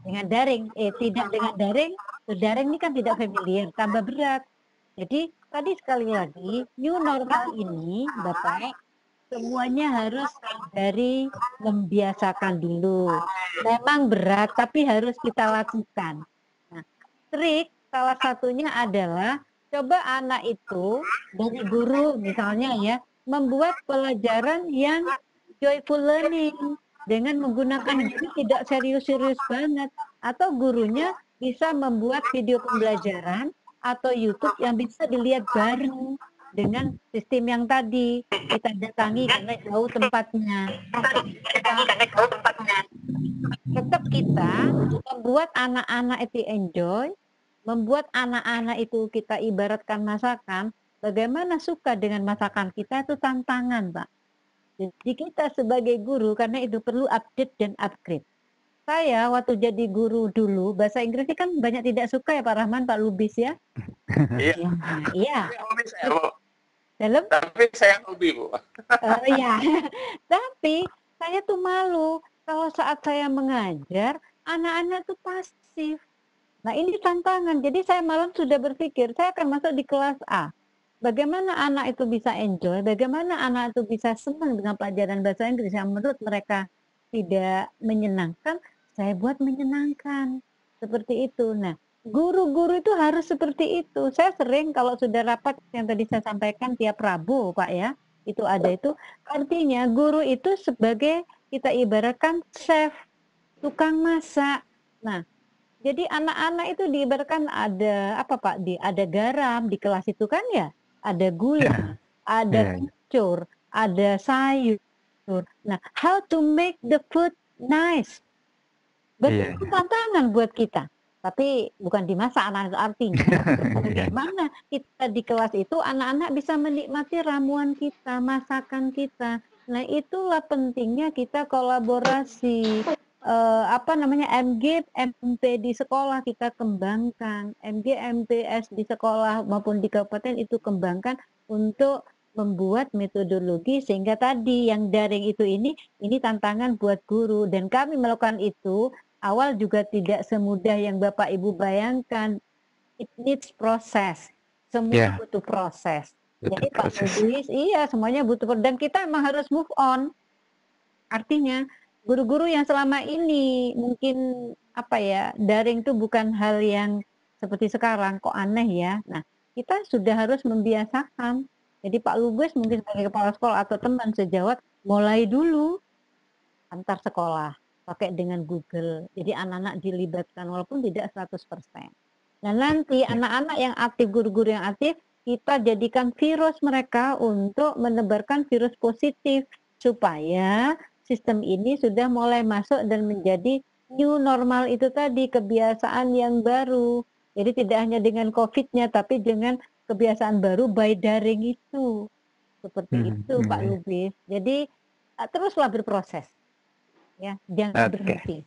dengan daring, tidak dengan daring ini kan tidak familiar, tambah berat. Jadi tadi sekali lagi, new normal ini, Bapak, semuanya harus dari membiasakan dulu. Memang berat, tapi harus kita lakukan. Nah, trik salah satunya adalah coba anak itu dari guru misalnya ya membuat pelajaran yang joyful learning dengan menggunakan ini tidak serius-serius banget, atau gurunya bisa membuat video pembelajaran atau YouTube yang bisa dilihat bareng dengan sistem yang tadi kita datangi karena jauh tempatnya. Tetap kita membuat anak-anak itu enjoy, membuat anak-anak itu kita ibaratkan masakan, bagaimana suka dengan masakan kita itu tantangan, Pak. Jadi kita sebagai guru karena itu perlu update dan upgrade. saya waktu jadi guru dulu, bahasa Inggris ini kan banyak tidak suka ya Pak Rahman, Pak Lubis ya. Iya. Ya, iya. Tapi hobi saya, Bu. Dalam Tapi saya hobi, Bu. ya. Tapi saya tuh malu kalau saat saya mengajar, anak-anak tuh pasif. Nah, ini tantangan. Jadi saya malam sudah berpikir, saya akan masuk di kelas A. Bagaimana anak itu bisa enjoy, bagaimana anak itu bisa senang dengan pelajaran bahasa Inggris yang menurut mereka tidak menyenangkan, saya buat menyenangkan. Seperti itu. Nah, guru-guru itu harus seperti itu. Saya sering kalau sudah rapat yang tadi saya sampaikan tiap Rabu, Pak ya, itu ada itu. Artinya guru itu sebagai kita ibaratkan chef, tukang masak. Nah, jadi anak-anak itu diibaratkan ada apa Pak? Ada garam di kelas itu kan ya, ada gula, ada Ya. kencur, ada sayur. Nah, how to make the food nice? Iya, Betul tantangan buat kita. Tapi bukan dimasak anak itu artinya. Iya. Bagaimana kita di kelas itu anak-anak bisa menikmati ramuan kita, masakan kita. Nah, itulah pentingnya kita kolaborasi. Apa namanya MG, MP di sekolah kita kembangkan, MG, MPS di sekolah maupun di kabupaten itu kembangkan untuk membuat metodologi sehingga tadi yang daring itu ini tantangan buat guru dan kami melakukan itu awal juga tidak semudah yang Bapak Ibu bayangkan. It needs proses. Semua Ya. butuh proses. Butuh Jadi Pak proses. Lubis, iya semuanya butuh dan kita emang harus move on. Artinya guru-guru yang selama ini mungkin apa ya, daring itu bukan hal yang seperti sekarang kok aneh ya. Nah, kita sudah harus membiasakan. Jadi Pak Lubis mungkin sebagai kepala sekolah atau teman sejawat mulai dulu antar sekolah pakai dengan Google. Jadi anak-anak dilibatkan walaupun tidak 100%. Nah, nanti anak-anak yang aktif, guru-guru yang aktif, kita jadikan virus mereka untuk menebarkan virus positif supaya sistem ini sudah mulai masuk dan menjadi new normal itu tadi, kebiasaan yang baru. Jadi tidak hanya dengan COVID-nya, tapi dengan kebiasaan baru by daring itu. Seperti itu Pak Iya. Lubis. Jadi teruslah berproses. Ya, jangan Oke. berhenti.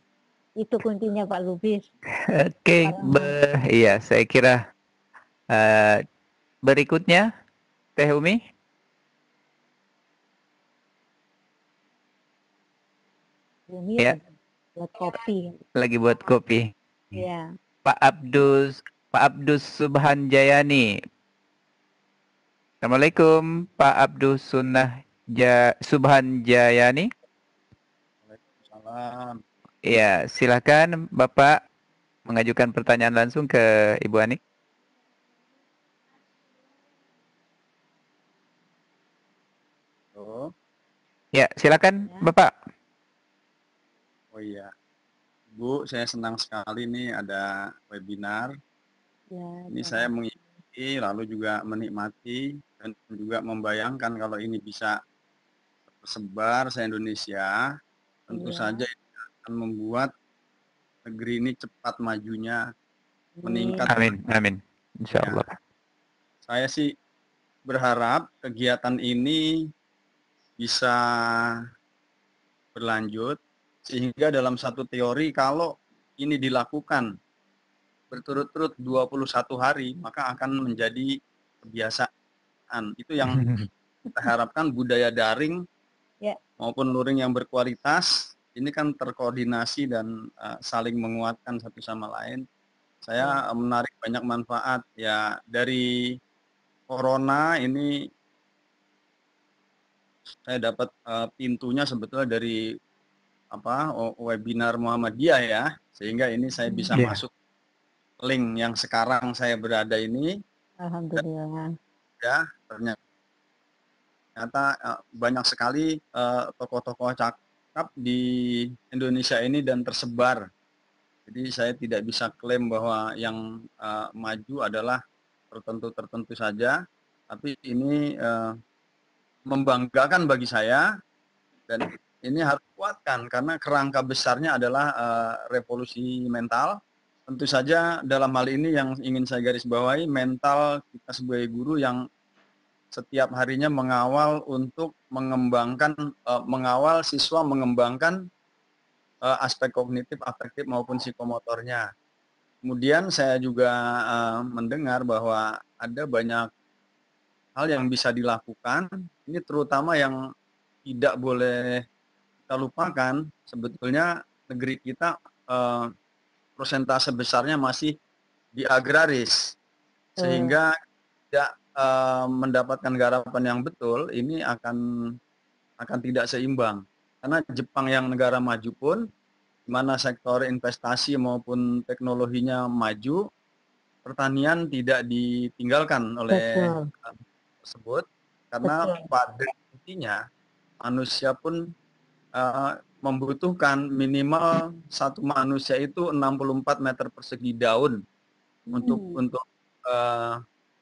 Itu kuncinya Pak Lubis. Oke, iya saya kira berikutnya Teh Umi. Bumi Ya. buat kopi. Lagi buat kopi. Ya. Pak Abdus Subhanjayani. Assalamualaikum Pak Abdus Subhanjayani. Waalaikumsalam. Ya, silakan Bapak mengajukan pertanyaan langsung ke Ibu Ani. Oh, Ya, silakan Ya. Bapak. oh iya. Bu, saya senang sekali nih ada webinar. Ya, Ini saya mengikuti, lalu juga menikmati, dan juga membayangkan kalau ini bisa tersebar se-Indonesia, tentu Iya. saja ini akan membuat negeri ini cepat majunya, meningkat. Amin, amin. Insya Allah. Saya sih berharap kegiatan ini bisa berlanjut, sehingga dalam satu teori kalau ini dilakukan berturut-turut 21 hari, maka akan menjadi kebiasaan. Itu yang kita harapkan, budaya daring Ya. maupun luring yang berkualitas, ini kan terkoordinasi dan saling menguatkan satu sama lain. Saya menarik banyak manfaat ya dari corona ini. Saya dapat pintunya sebetulnya dari webinar Muhammadiyah ya, sehingga ini saya bisa Iya. masuk link yang sekarang saya berada ini. Alhamdulillah. Ya, ternyata banyak sekali tokoh-tokoh cakap di Indonesia ini dan tersebar. Jadi saya tidak bisa klaim bahwa yang maju adalah tertentu saja, tapi ini membanggakan bagi saya, dan ini harus kuatkan karena kerangka besarnya adalah revolusi mental. Tentu saja dalam hal ini yang ingin saya garis bawahi, mental kita sebagai guru yang setiap harinya mengawal untuk mengembangkan, mengawal siswa mengembangkan aspek kognitif, afektif maupun psikomotornya. Kemudian saya juga mendengar bahwa ada banyak hal yang bisa dilakukan. Ini terutama yang tidak boleh kita lupakan. Sebetulnya negeri kita persentase besarnya masih di agraris, sehingga tidak mendapatkan garapan yang betul, ini akan tidak seimbang. Karena Jepang yang negara maju pun, di mana sektor investasi maupun teknologinya maju, pertanian tidak ditinggalkan oleh tersebut, karena pada intinya manusia pun membutuhkan minimal satu manusia itu 64 meter persegi daun untuk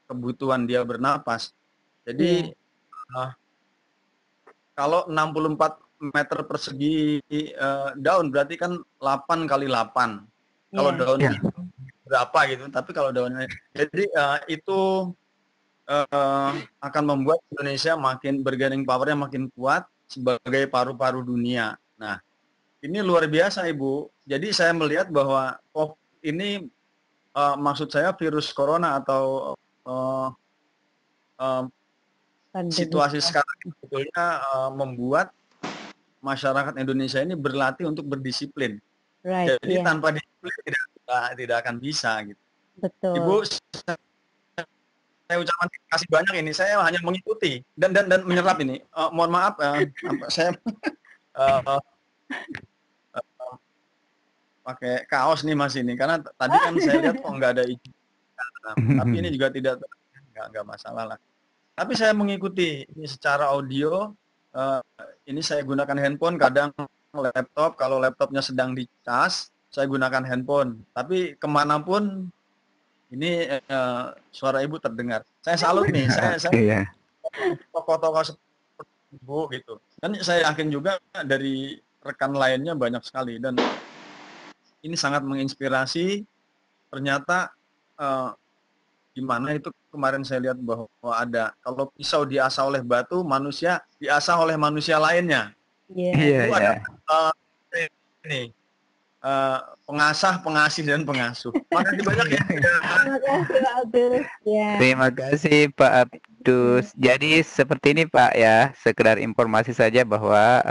kebutuhan dia bernapas. Jadi kalau 64 meter persegi daun berarti kan 8 kali 8. Kalau daunnya berapa gitu, tapi kalau daunnya jadi itu akan membuat Indonesia makin bargaining power-nya makin kuat sebagai paru-paru dunia. Nah, ini luar biasa Ibu. Jadi saya melihat bahwa ini maksud saya virus corona atau situasi sekarang sebetulnya membuat masyarakat Indonesia ini berlatih untuk berdisiplin. Jadi tanpa disiplin tidak akan bisa gitu. Betul. Ibu, saya ucapkan terima kasih banyak ini. Saya hanya mengikuti dan menyerap ini. Mohon maaf, saya pakai kaos nih Mas ini, karena tadi kan saya lihat kok nggak ada izin. Tapi ini juga nggak masalah lah. Tapi saya mengikuti ini secara audio. Ini saya gunakan handphone, kadang laptop. Kalau laptopnya sedang dicas, saya gunakan handphone. Tapi kemanapun ini suara Ibu terdengar. Saya salut nih. Saya tokoh-tokoh seperti Ibu gitu. Dan saya yakin juga dari rekan lainnya banyak sekali. Dan ini sangat menginspirasi. Ternyata gimana itu kemarin saya lihat bahwa ada kalau pisau diasah oleh batu, manusia diasah oleh manusia lainnya. Itu ada ini pengasah, pengasih dan pengasuh. Makasih banyak ya. Terima kasih Pak Abdus. Terima kasih Pak Abdus. Jadi seperti ini Pak ya, sekedar informasi saja bahwa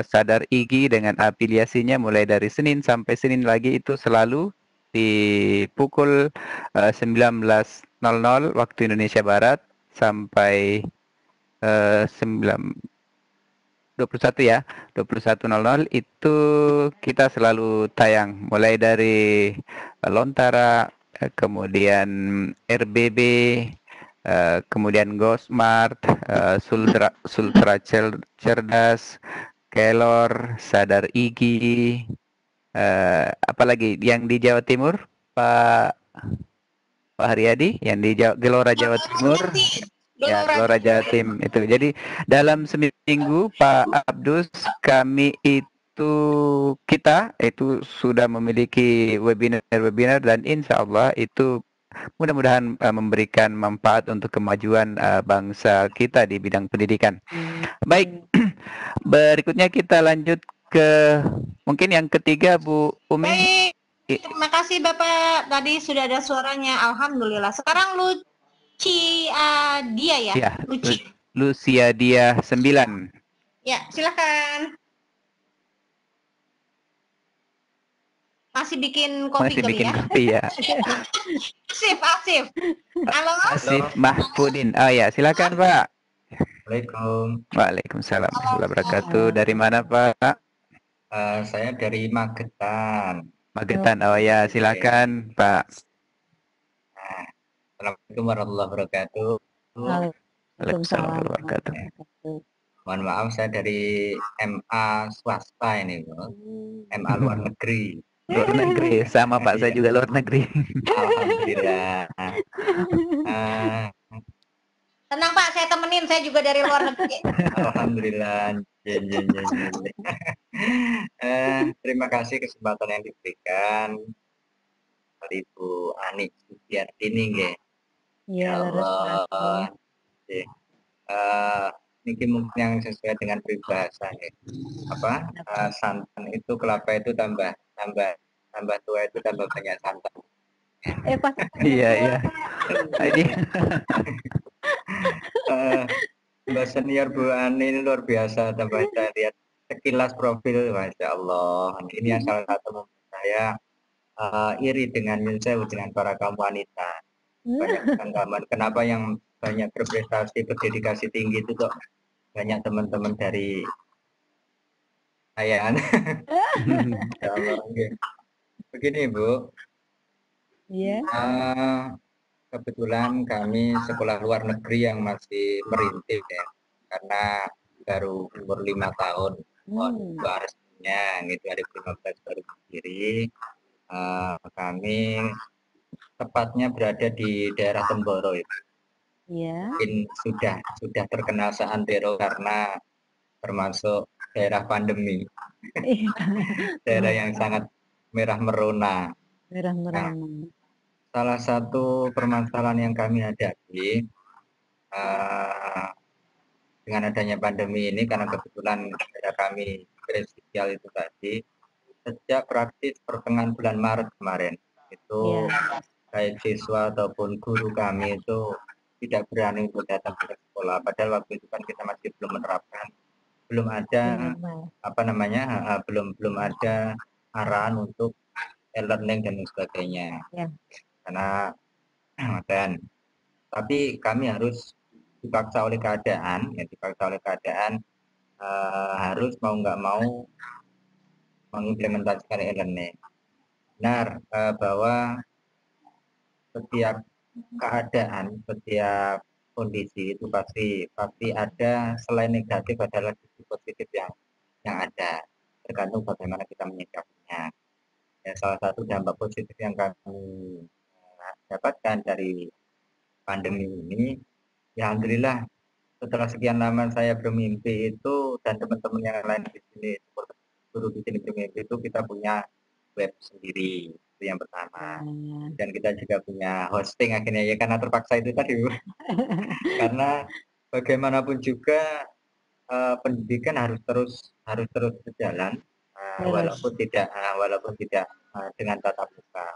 Sadar Igi dengan afiliasinya mulai dari Senin sampai Senin lagi itu selalu di pukul 19.00 waktu Indonesia Barat sampai 21 ya, 21.00 itu kita selalu tayang mulai dari Lontara, kemudian RBB, kemudian GoSmart, Sultra Cerdas, Kelor, Sadar Igi, apalagi yang di Jawa Timur, Pak Haryadi, yang di Gelora Jawa Timur. Ya, Gelora Jatim itu. Jadi dalam seminggu Pak Abdus kami kita itu sudah memiliki webinar dan insya Allah itu mudah-mudahan memberikan manfaat untuk kemajuan bangsa kita di bidang pendidikan. Baik, berikutnya kita lanjut ke mungkin yang ketiga Bu Umi. Baik, terima kasih Bapak. Tadi sudah ada suaranya. Alhamdulillah. Sekarang Dia ya? Ya, Lucia Dia 9. Ya, silakan. Masih bikin kopi ya? Asif. Halo? Asif Mahfudin. Oh ya, silakan Pak. Assalamualaikum. Waalaikumsalam warahmatullahi wabarakatuh. Dari mana Pak? Saya dari Magetan. Magetan. Oh ya, silakan Pak. Assalamualaikum warahmatullahi wabarakatuh. Waalaikumsalam warahmatullahi wabarakatuh. Mohon maaf, saya dari MA swasta ini, MA luar negeri. Luar negeri, sama Pak, saya juga luar negeri. Alhamdulillah. Tenang Pak, saya temenin, saya juga dari luar negeri. Alhamdulillah. Terima kasih kesempatan yang diberikan Ibu Ani Sugiartini. Ya Allah. Niki mungkin yang sesuai dengan peribahasa ya. Apa santan itu kelapa itu tambah tambah tambah tua itu tambah banyak santan. Pas Iya, iya. Ini Mbak senior Bu Ani ini luar biasa, tambah saya lihat sekilas profil, Masya Allah. Ini yang salah satu membuat saya iri dengan dengan para kaum wanita. Banyak tanggapan kenapa yang banyak berprestasi, berdedikasi tinggi itu kok banyak teman-teman dari saya. Ya Allah, oke. Begini Bu, Iya. kebetulan kami sekolah luar negeri yang masih merintis ya, karena baru umur 5 tahun. Barunya gitu 2015 baru berdiri. Kami tepatnya berada di daerah Temboro itu. Iya. Mungkin sudah terkenal seantero karena termasuk daerah pandemi. Daerah yang sangat merah merona. Merah merona. Nah, salah satu permasalahan yang kami hadapi dengan adanya pandemi ini, karena kebetulan daerah kami presidensial itu tadi, sejak praktis pertengahan bulan Maret kemarin itu baik siswa ataupun guru kami itu tidak berani untuk datang ke sekolah, padahal waktu itu kan kita masih belum menerapkan, belum ada belum ada arahan untuk e-learning dan sebagainya. Karena dan tapi kami harus dipaksa oleh keadaan harus mau nggak mau mengimplementasikan e-learning. Benar bahwa setiap keadaan, setiap kondisi itu pasti ada, selain negatif adalah sisi positif yang ada, tergantung bagaimana kita menyikapinya. Ya, salah satu dampak positif yang kami dapatkan dari pandemi ini, ya alhamdulillah setelah sekian lama saya bermimpi itu, dan teman-teman yang lain di sini, guru di sini bermimpi itu, kita punya web sendiri, itu yang pertama. Dan kita juga punya hosting akhirnya ya, karena terpaksa itu tadi Bu. Karena bagaimanapun juga pendidikan harus terus berjalan, walaupun tidak dengan tatap muka,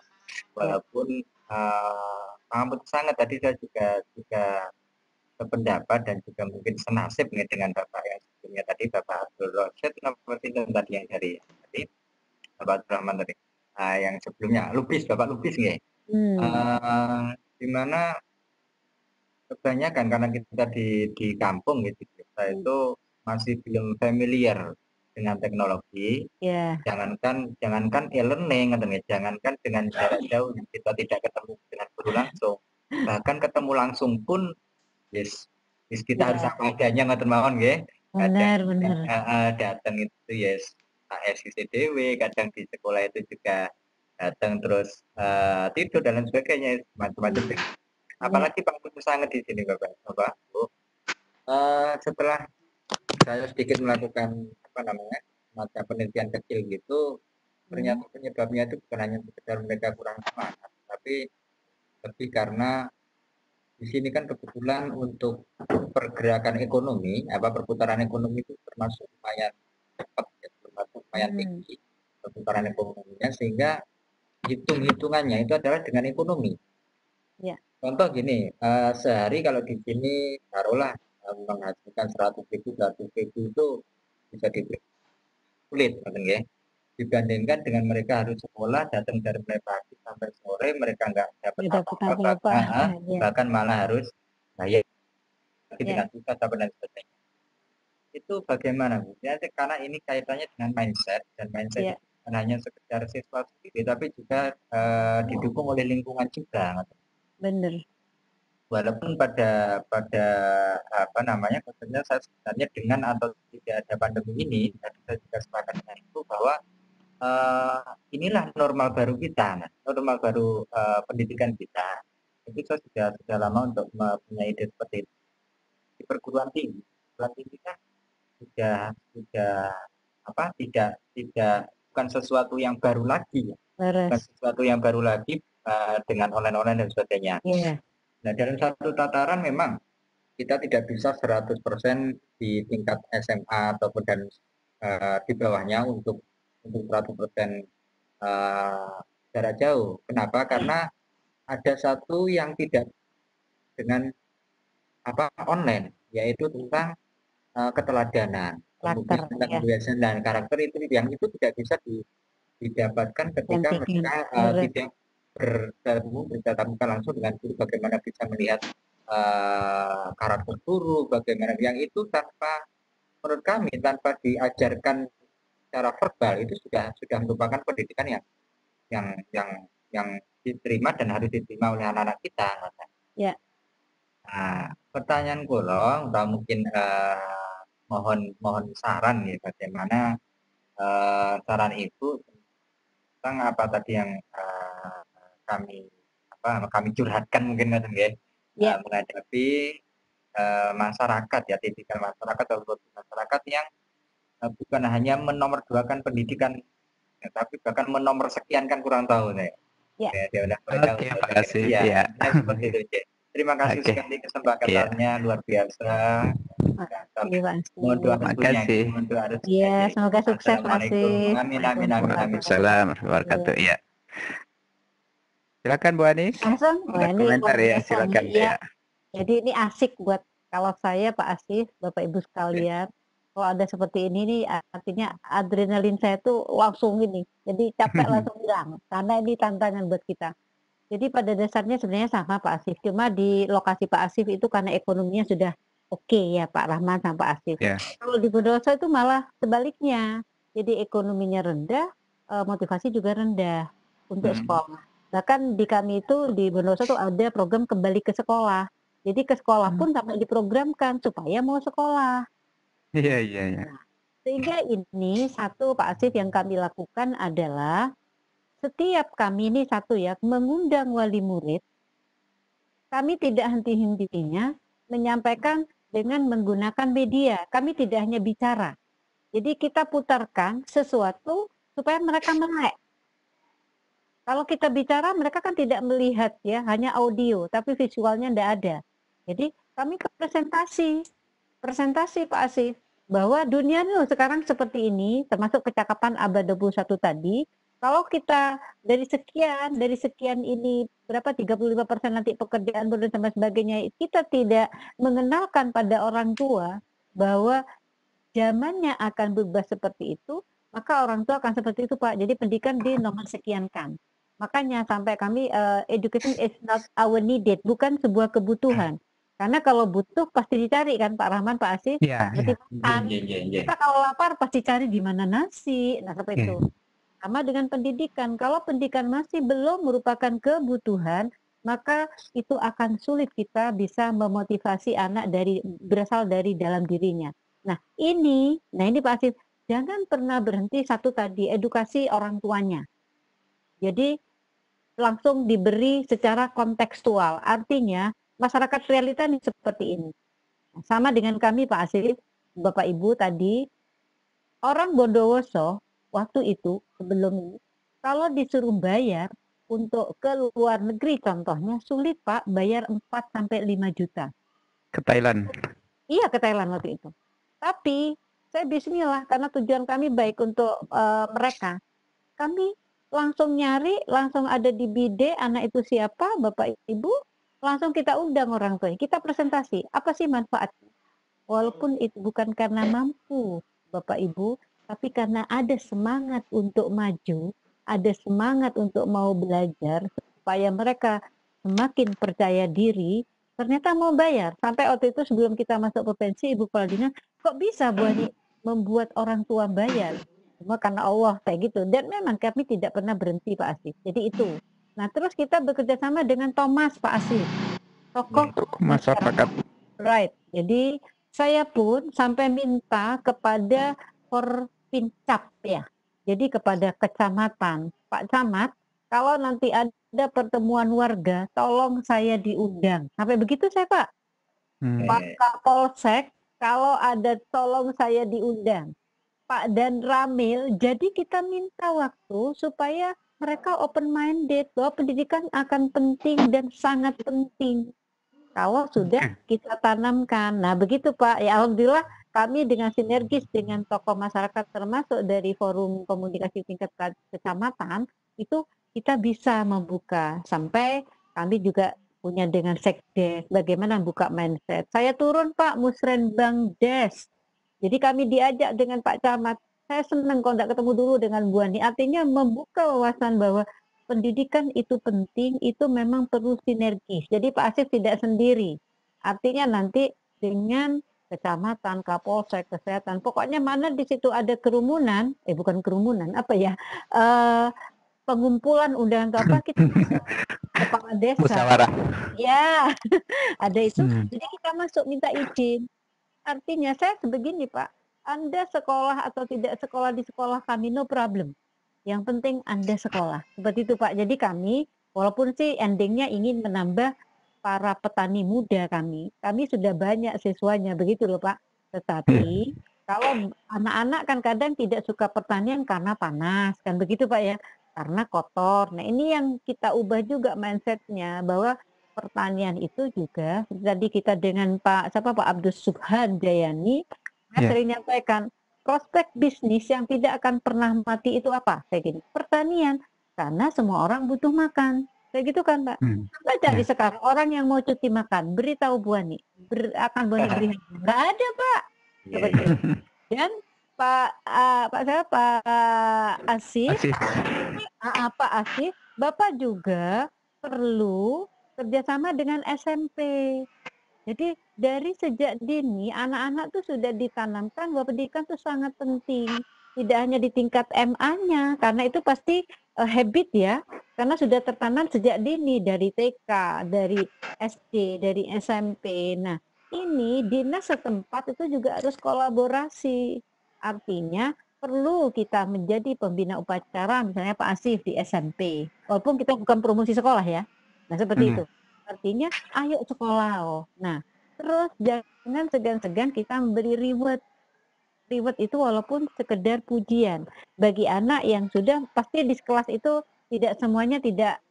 walaupun sangat tadi saya juga sependapat dan juga mungkin senasib dengan Bapak yang sebelumnya tadi, Bapak Abdul Rosyid, tadi yang dari tadi Bapak Abdul Rahman tadi, yang sebelumnya Bapak Lubis nggih. Di mana kebanyakan karena kita di kampung gitu, kita itu masih belum familiar dengan teknologi. Jangankan e-learning, jangankan dengan jarak jauh kita tidak ketemu dengan guru langsung, bahkan ketemu langsung pun kita harus apa adanya ngoten mawon nggih. Kadang datang itu SICDW, kadang di sekolah itu juga datang terus tidur dan lain sebagainya, macam-macam. Apalagi Pak Putu sangat di sini Bapak Bu. Setelah saya sedikit melakukan mata penelitian kecil gitu, ternyata penyebabnya itu bukan hanya sekedar mereka kurang semangat, tapi lebih karena di sini kan kebetulan untuk pergerakan ekonomi, perputaran ekonomi itu termasuk lumayan cepat, termasuk lumayan tinggi perputaran ekonominya, sehingga hitung-hitungannya itu adalah dengan ekonomi. Contoh gini, sehari kalau di sini taruhlah menghasilkan 100.000, 200.000 itu bisa diberi sulit, ya. Dibandingkan dengan mereka harus sekolah, datang dari mulai pagi sampai sore, mereka nggak dapat apa-apa, bahkan malah harus bayar dengan susah dan sebagainya. Itu bagaimana Bu? Ya, karena ini kaitannya dengan mindset, dan mindset bukan hanya sekedar siswa sendiri, tapi juga didukung oleh lingkungan juga. Benar. Walaupun pada maksudnya saya sebenarnya dengan atau tidak ada pandemi ini, tadi saya juga sepakat dengan itu bahwa inilah normal baru kita, normal baru pendidikan kita. Itu saya sudah lama untuk mempunyai ide seperti itu. Di perguruan tinggi kan bukan sesuatu yang baru lagi, bukan sesuatu yang baru lagi dengan online dan sebagainya. Nah, dalam satu tataran memang kita tidak bisa 100% di tingkat SMA ataupun dan di bawahnya untuk 100% jarak jauh. Kenapa? Karena ada satu yang tidak dengan online, yaitu tentang keteladanan, kebiasaan dan karakter itu yang itu tidak bisa didapatkan ketika mereka tidak bertatap muka langsung dengan guru. Bagaimana bisa melihat karakter guru, bagaimana yang itu menurut kami tanpa diajarkan secara verbal itu sudah merupakan pendidikan yang diterima dan harus diterima oleh anak-anak kita. Ya. Nah, pertanyaan kulong, atau mungkin mohon saran ya, bagaimana saran ibu tentang apa tadi yang kami curhatkan mungkin menghadapi masyarakat ya, tipikal masyarakat atau masyarakat yang bukan hanya menomorduakan pendidikan, tapi bahkan menomorsekiankan, kurang tahu saya. Oke, Pak Asif. Ya. Seperti itu, Cik. Terima kasih sekali kesempatannya, luar biasa. Mohon doa restunya. Iya, semoga sukses Pak Asif. Amin. Waalaikumsalam warahmatullahi wabarakatuh. Ya. Silakan Bu Anis. Langsung, komentar ya, silakan ya. Jadi ini asik buat kalau saya Pak Asif, Bapak Ibu sekalian. Kalau ada seperti ini nih, artinya adrenalin saya tuh langsung ini. Jadi capek langsung hilang. Karena ini tantangan buat kita. Jadi pada dasarnya sebenarnya sama Pak Asif. Cuma di lokasi Pak Asif itu karena ekonominya sudah oke ya Pak Rahman sama Pak Asif. Yeah. Kalau di Bondowoso itu malah sebaliknya. Jadi ekonominya rendah, motivasi juga rendah untuk sekolah. Bahkan di kami itu di Bondowoso tuh ada program kembali ke sekolah. Jadi ke sekolah pun sampai diprogramkan supaya mau sekolah. Iya. Nah, sehingga ini satu Pak Asif yang kami lakukan adalah setiap kami ini satu ya mengundang wali murid. Kami tidak henti-hentinya menyampaikan dengan menggunakan media. Kami tidak hanya bicara. Jadi kita putarkan sesuatu supaya mereka melek. Kalau kita bicara mereka kan tidak melihat ya, hanya audio, tapi visualnya tidak ada. Jadi kami ke presentasi Pak Asif, bahwa dunia ini sekarang seperti ini, termasuk kecakapan abad 21 tadi. Kalau kita dari sekian ini berapa 35% nanti pekerjaan dan sebagainya, kita tidak mengenalkan pada orang tua bahwa zamannya akan berubah seperti itu, maka orang tua akan seperti itu Pak. Jadi pendidikan di nomor sekian kan. Makanya sampai kami education is not our needed, bukan sebuah kebutuhan. Karena kalau butuh pasti dicari kan Pak Rahman, Pak Asif. Iya. Kita kalau lapar pasti cari di mana nasi. Nah seperti itu. Sama dengan pendidikan. Kalau pendidikan masih belum merupakan kebutuhan, maka itu akan sulit kita bisa memotivasi anak berasal dari dalam dirinya. Nah ini Pak Asif, jangan pernah berhenti satu tadi, edukasi orang tuanya. Jadi langsung diberi secara kontekstual. Artinya masyarakat realita ini seperti ini. Sama dengan kami Pak Asif, Bapak Ibu tadi, orang Bondowoso waktu itu sebelum ini, kalau disuruh bayar untuk ke luar negeri contohnya sulit Pak, bayar 4-5 juta. Ke Thailand? Iya ke Thailand waktu itu. Tapi saya bismillah karena tujuan kami baik untuk mereka. Kami langsung nyari, langsung ada di BIDE, anak itu siapa, Bapak Ibu, langsung kita undang orang tua, kita presentasi, apa sih manfaatnya? Walaupun itu bukan karena mampu, Bapak Ibu, tapi karena ada semangat untuk maju, ada semangat untuk mau belajar, supaya mereka semakin percaya diri, ternyata mau bayar. Sampai waktu itu sebelum kita masuk provinsi, Ibu Kaldina, kok bisa Bu Ani membuat orang tua bayar? Semua karena Allah, kayak gitu. Dan memang kami tidak pernah berhenti Pak Asif. Jadi itu. Nah terus kita bekerja sama dengan Thomas Pak Asif, tokoh masyarakat. Right. Jadi saya pun sampai minta kepada Forpincap ya. Jadi kepada kecamatan, Pak Camat, kalau nanti ada pertemuan warga, tolong saya diundang. Sampai begitu saya Pak. Pak Kapolsek, kalau ada tolong saya diundang. Pak dan Ramil, jadi kita minta waktu supaya mereka open minded bahwa pendidikan akan penting dan sangat penting. kalau sudah kita tanamkan. Nah, begitu Pak. Ya alhamdulillah kami dengan sinergis dengan tokoh masyarakat termasuk dari forum komunikasi tingkat kecamatan itu kita bisa membuka sampai kami juga punya dengan sekdes bagaimana buka mindset. Saya turun Pak Musrenbang Des. Jadi kami diajak dengan Pak Camat. Saya senang kalau tidak ketemu dulu dengan Bu Ani. Artinya membuka wawasan bahwa pendidikan itu penting, itu memang perlu sinergis. Jadi Pak Asif tidak sendiri. Artinya nanti dengan kecamatan, kapolsek, kesehatan, pokoknya mana di situ ada kerumunan, bukan kerumunan, apa ya, pengumpulan undangan ke apa, kita kepala desa. Musyawarah. Ya, ada itu. Jadi kita masuk minta izin. Artinya saya sebegini Pak, Anda sekolah atau tidak sekolah di sekolah kami, no problem. Yang penting Anda sekolah. Seperti itu Pak. Jadi kami, walaupun sih endingnya ingin menambah para petani muda kami sudah banyak siswanya, begitu loh Pak. Tetapi kalau anak-anak kan kadang tidak suka pertanian karena panas, kan begitu Pak ya, karena kotor. Nah ini yang kita ubah juga mindsetnya, bahwa pertanian itu juga, tadi kita dengan Pak Abdus Subhan Jayani, saya sering nyampaikan, prospek bisnis yang tidak akan pernah mati itu apa? Kayak gini, pertanian, karena semua orang butuh makan. Kayak gitu kan Pak. Baca di sekarang orang yang mau cuti makan, beritahu Bu Ani, akan Bu Ani beri hadiah. Nggak ada Pak. Seperti itu. Dan Pak Asif, Pak Asif, Bapak juga perlu kerjasama dengan SMP. Jadi dari sejak dini anak-anak tuh sudah ditanamkan bahwa pendidikan tuh sangat penting. Tidak hanya di tingkat MA-nya, karena itu pasti habit ya, karena sudah tertanam sejak dini dari TK, dari SD, dari SMP. Nah, ini dinas setempat itu juga harus kolaborasi. Artinya perlu kita menjadi pembina upacara, misalnya Pak Asif di SMP. Walaupun kita bukan promosi sekolah ya. Nah, seperti itu. Artinya ayo sekolah. Nah, terus jangan segan-segan kita memberi reward. Reward itu walaupun sekedar pujian. Bagi anak yang sudah pasti di kelas itu tidak semuanya tidak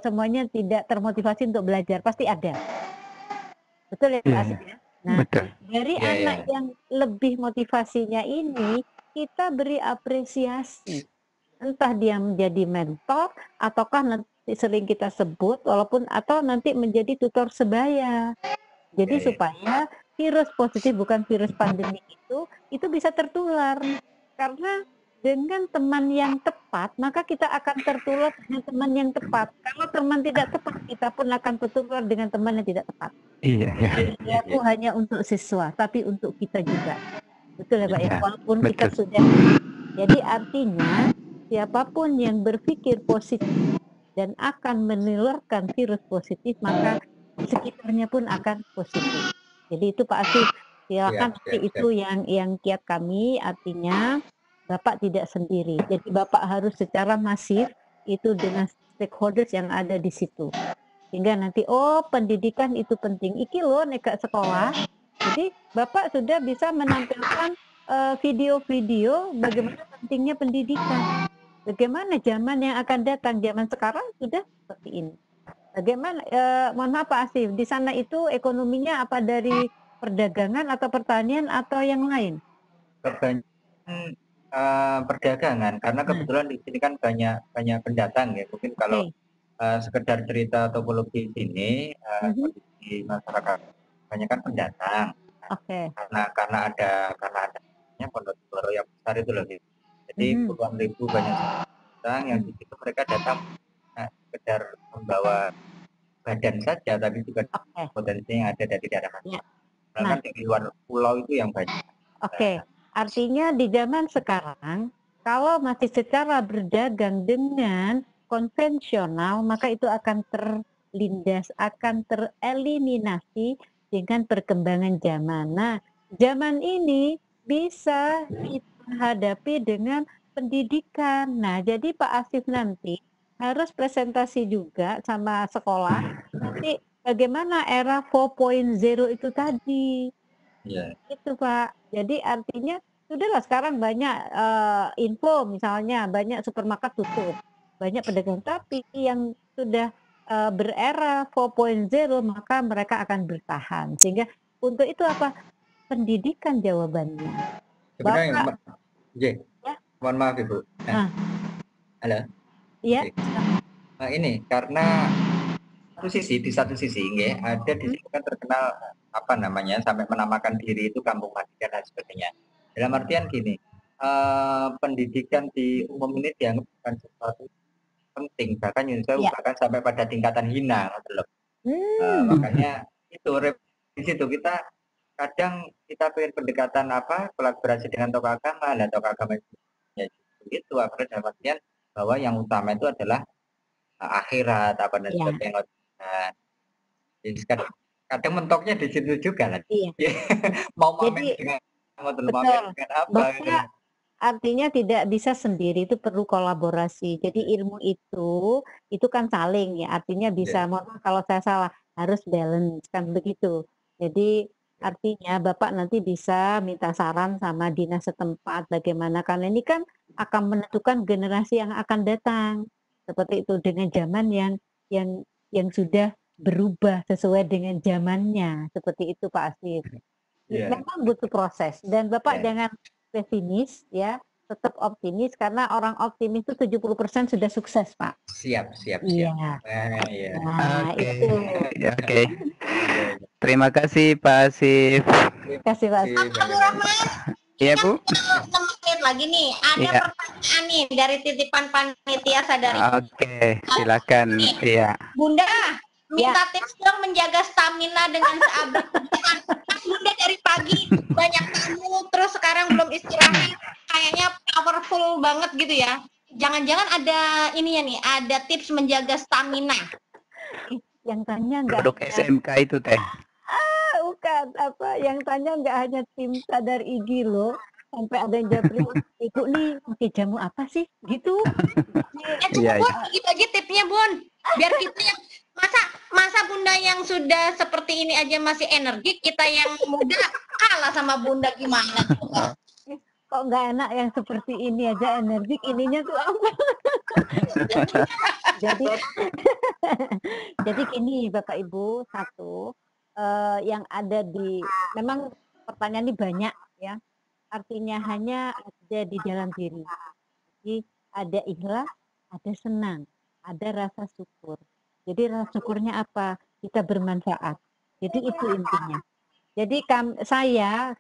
semuanya tidak termotivasi untuk belajar, pasti ada. Betul ya Pak Asif ya? Nah, dari anak yang lebih motivasinya ini kita beri apresiasi. Entah dia menjadi mentor ataukah nanti sering kita sebut atau nanti menjadi tutor sebaya. Jadi supaya virus positif bukan virus pandemi itu bisa tertular. Karena dengan teman yang tepat, maka kita akan tertular dengan teman yang tepat. Kalau teman tidak tepat, kita pun akan tertular dengan teman yang tidak tepat. Iya. Itu hanya untuk siswa, tapi untuk kita juga. Betul ya Pak ya? Walaupun kita sudah. Jadi artinya siapapun yang berpikir positif dan akan menularkan virus positif, maka sekitarnya pun akan positif. Jadi itu Pak Asif, silakan nanti itu yang kiat kami, artinya Bapak tidak sendiri. Jadi Bapak harus secara masif itu dengan stakeholders yang ada di situ. Sehingga nanti pendidikan itu penting. Iki loh neka sekolah. Jadi Bapak sudah bisa menampilkan video-video bagaimana pentingnya pendidikan. Bagaimana zaman yang akan datang, zaman sekarang sudah seperti ini. Bagaimana, mohon maaf Pak Asif, di sana itu ekonominya apa dari perdagangan atau pertanian atau yang lain? Kebanyakan perdagangan, karena kebetulan di sini kan banyak pendatang ya. Mungkin kalau sekedar cerita topologi sini, kondisi masyarakat banyak kan pendatang. Karena adanya pondok baru yang besar itu loh. Jadi puluhan ribu banyak orang yang di situ mereka datang sekedar membawa badan saja, tapi juga potensi yang ada dari daerah. Nah, di luar pulau itu yang banyak. Artinya di zaman sekarang, kalau masih secara berdagang dengan konvensional, maka itu akan terlindas, akan tereliminasi dengan perkembangan zaman. Nah, zaman ini bisa kita hadapi dengan pendidikan. Nah, jadi Pak Asif nanti harus presentasi juga sama sekolah. Nanti bagaimana era 4.0 itu tadi. Itu Pak. Jadi artinya sudahlah sekarang banyak info, misalnya banyak supermarket tutup, banyak pedagang, tapi yang sudah berera 4.0 maka mereka akan bertahan. Sehingga untuk itu apa? Pendidikan jawabannya. Sebenarnya, Bapak, ya, mohon maaf Ibu. Halo. Iya. Ini karena di satu sisi ya, ada di situ kan terkenal apa namanya sampai menamakan diri itu kampung mati dan lain sebagainya. Dalam artian gini, pendidikan di umum ini dianggap bukan sesuatu penting, bahkan bahkan sampai pada tingkatan hina, gitu loh. Makanya itu di situ kita kadang kita pengen pendekatan kolaborasi dengan tokoh agama, dan tokoh agama itu akhirnya dalam artian bahwa yang utama itu adalah akhirat dan sebagainya. Jadi kadang mentoknya di situ juga lah. Iya. Mau main dengan apa? Artinya tidak bisa sendiri, itu perlu kolaborasi. Jadi ilmu itu kan saling ya. Artinya bisa, kalau saya salah, harus balance kan begitu. Jadi artinya Bapak nanti bisa minta saran sama dinas setempat bagaimana, karena ini kan akan menentukan generasi yang akan datang. Seperti itu dengan zaman yang sudah berubah sesuai dengan zamannya. Seperti itu Pak Asif. Memang butuh proses dan Bapak jangan pesimis ya, tetap optimis karena orang optimis itu 70% sudah sukses, Pak. Siap. Iya. Nah, itu. Oke. Terima kasih Pak Asif. Terima kasih Pak Asif. Abdurrahman. Iya Bu. 6 menit lagi nih. Ada pertanyaan nih dari titipan panitia sadari. Oke, silakan. Iya. Bunda, minta tips dong menjaga stamina dengan seabad kerjaan. Bunda dari pagi banyak tamu, terus sekarang belum istirahat, kayaknya powerful banget gitu ya. Jangan-jangan ada ininya nih, ada tips menjaga stamina. Yang tanya enggak produk SMK itu teh. Bukan yang tanya enggak hanya tim sadar IG loh. Sampai ada yang jawab, Ibu nih pakai jamu apa sih? Gitu. Bun, bagi tipsnya Bun. Biar kita yang masa Bunda yang sudah seperti ini aja masih energik, kita yang muda kalah sama Bunda gimana? Kok nggak enak yang seperti ini aja energik, ininya tuh apa? jadi gini Bapak Ibu, yang ada memang pertanyaan ini banyak ya. Artinya hanya ada di dalam diri. Jadi ada ikhlas, ada senang, ada rasa syukur. Jadi rasa syukurnya apa? Kita bermanfaat. Jadi itu intinya. Jadi saya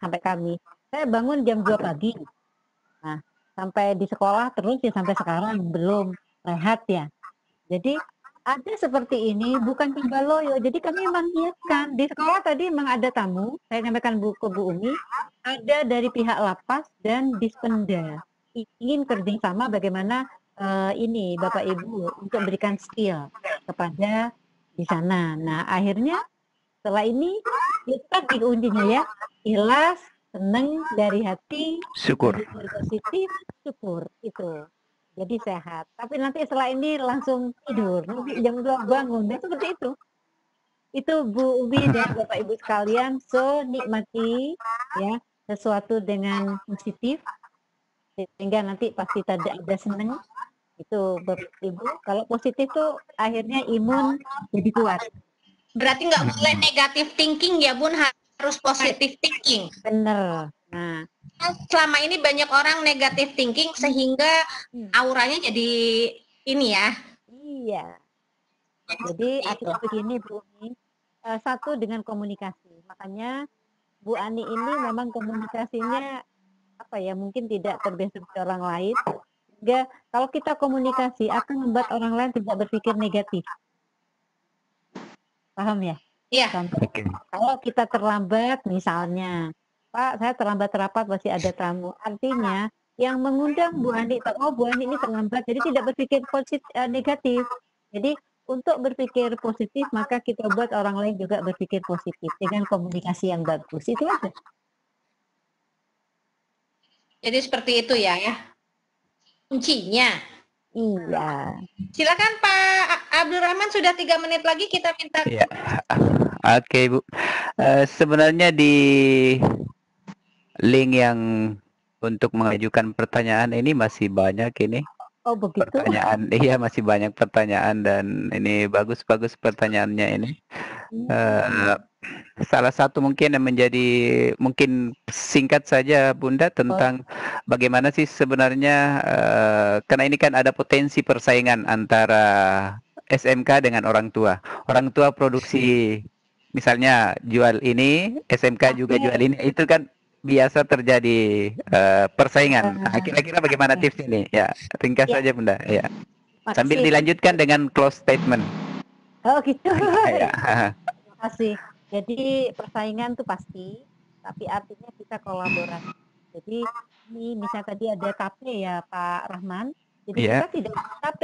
bangun jam 2 pagi. Nah, sampai di sekolah terus ya sampai sekarang belum rehat ya. Jadi ada seperti ini bukan tiba loyo. Jadi kami memang niatkan di sekolah tadi memang ada tamu. Saya sampaikan ke Bu Umi, ada dari pihak lapas dan Dispenda ingin kerjasama bagaimana ini Bapak Ibu untuk berikan skill kepada di sana. Nah akhirnya setelah ini kita kuncinya ya, ikhlas, senang dari hati, syukur, positif, syukur itu. Jadi sehat. Tapi nanti setelah ini langsung tidur, nanti jam 2 bangun. Nah, seperti itu. Itu Bu Umi dan Bapak Ibu sekalian, so nikmati ya sesuatu dengan positif sehingga nanti pasti ada seneng. Itu Bapak Ibu, kalau positif tuh akhirnya imun jadi kuat. Berarti nggak boleh negatif thinking ya Bun, harus positif thinking. Bener. Nah, selama ini banyak orang negatif thinking sehingga auranya jadi ini ya. Iya. Jadi artinya begini Bu Ani, satu dengan komunikasi. Makanya Bu Ani ini memang komunikasinya mungkin tidak terbiasa dengan orang lain. Sehingga kalau kita komunikasi akan membuat orang lain tidak berpikir negatif. Paham ya? Iya. Kalau kita terlambat misalnya, Pak, saya terlambat rapat masih ada tamu. Artinya yang mengundang Bu Ani, Bu Ani ini terlambat, jadi tidak berpikir negatif. Jadi untuk berpikir positif maka kita buat orang lain juga berpikir positif dengan komunikasi yang bagus. Itu aja. Jadi seperti itu ya. Kuncinya. Iya. Silakan Pak Abdurrahman, sudah 3 menit lagi kita minta. Iya. Oke Bu. Sebenarnya di link yang untuk mengajukan pertanyaan ini masih banyak ini. Oh begitu. pertanyaan. Iya, masih banyak pertanyaan dan ini bagus-bagus pertanyaannya ini. Salah satu mungkin yang menjadi mungkin singkat saja Bunda tentang bagaimana sih sebenarnya karena ini kan ada potensi persaingan antara SMK dengan orang tua. Orang tua produksi misalnya jual ini, SMK juga jual ini, itu kan biasa terjadi persaingan. Nah, kira-kira bagaimana tips ini? Ya, ringkas saja Bunda. Ya. Sambil dilanjutkan dengan close statement. Oh gitu. Ya. Terima kasih. Jadi persaingan tuh pasti, tapi artinya kita kolaborasi. Jadi ini misalnya tadi ada KP ya Pak Rahman. Jadi kita tidak beli KP.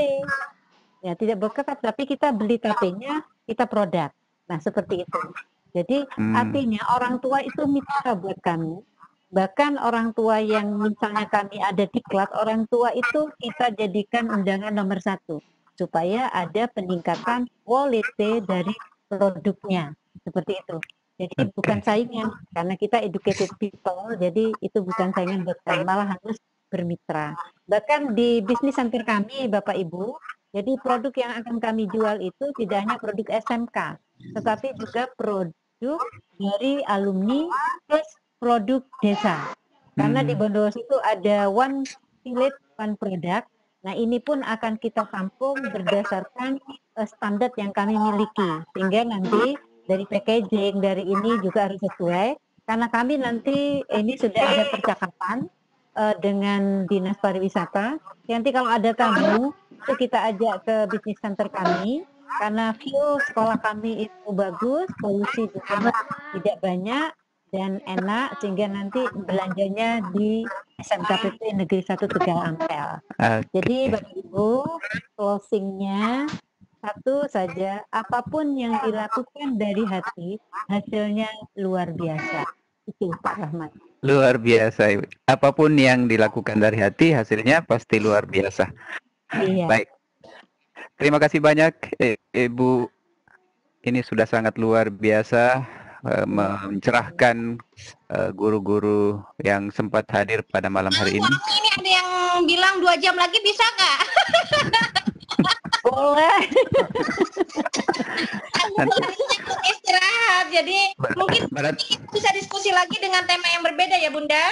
Ya, tidak berketat, tapi kita beli KP-nya, kita produk. Nah, seperti itu. Jadi artinya orang tua itu mitra buat kami. Bahkan orang tua yang misalnya kami ada diklat, orang tua itu kita jadikan undangan nomor 1 supaya ada peningkatan quality dari produknya. Seperti itu. Jadi bukan saingan karena kita educated people, jadi itu bukan saingan buat kami, malah harus bermitra. Bahkan di bisnis center kami Bapak Ibu, jadi produk yang akan kami jual itu tidak hanya produk SMK, tetapi juga produk dari alumni plus produk desa. Karena di Bondowoso itu ada one village, one product. Nah ini pun akan kita tampung berdasarkan standar yang kami miliki. Sehingga nanti dari packaging, dari ini juga harus sesuai. Karena kami nanti ini sudah ada percakapan dengan Dinas Pariwisata. Nanti kalau ada tamu, itu kita ajak ke bisnis center kami. Karena view sekolah kami itu bagus, polusi juga tidak banyak dan enak, sehingga nanti belanjanya di SMKPT Negeri 1 Tegal Ampel. Jadi Bapak Ibu, closingnya satu saja, apapun yang dilakukan dari hati, hasilnya luar biasa. Itu Pak Rahmat. Luar biasa, Ibu. Apapun yang dilakukan dari hati, hasilnya pasti luar biasa. Iya. Baik. Terima kasih banyak, Ibu. Ini sudah sangat luar biasa mencerahkan guru-guru yang sempat hadir pada malam hari ini. Ini ada yang bilang 2 jam lagi bisa nggak? Boleh. Istirahat, jadi mungkin bisa diskusi lagi dengan tema yang berbeda ya Bunda.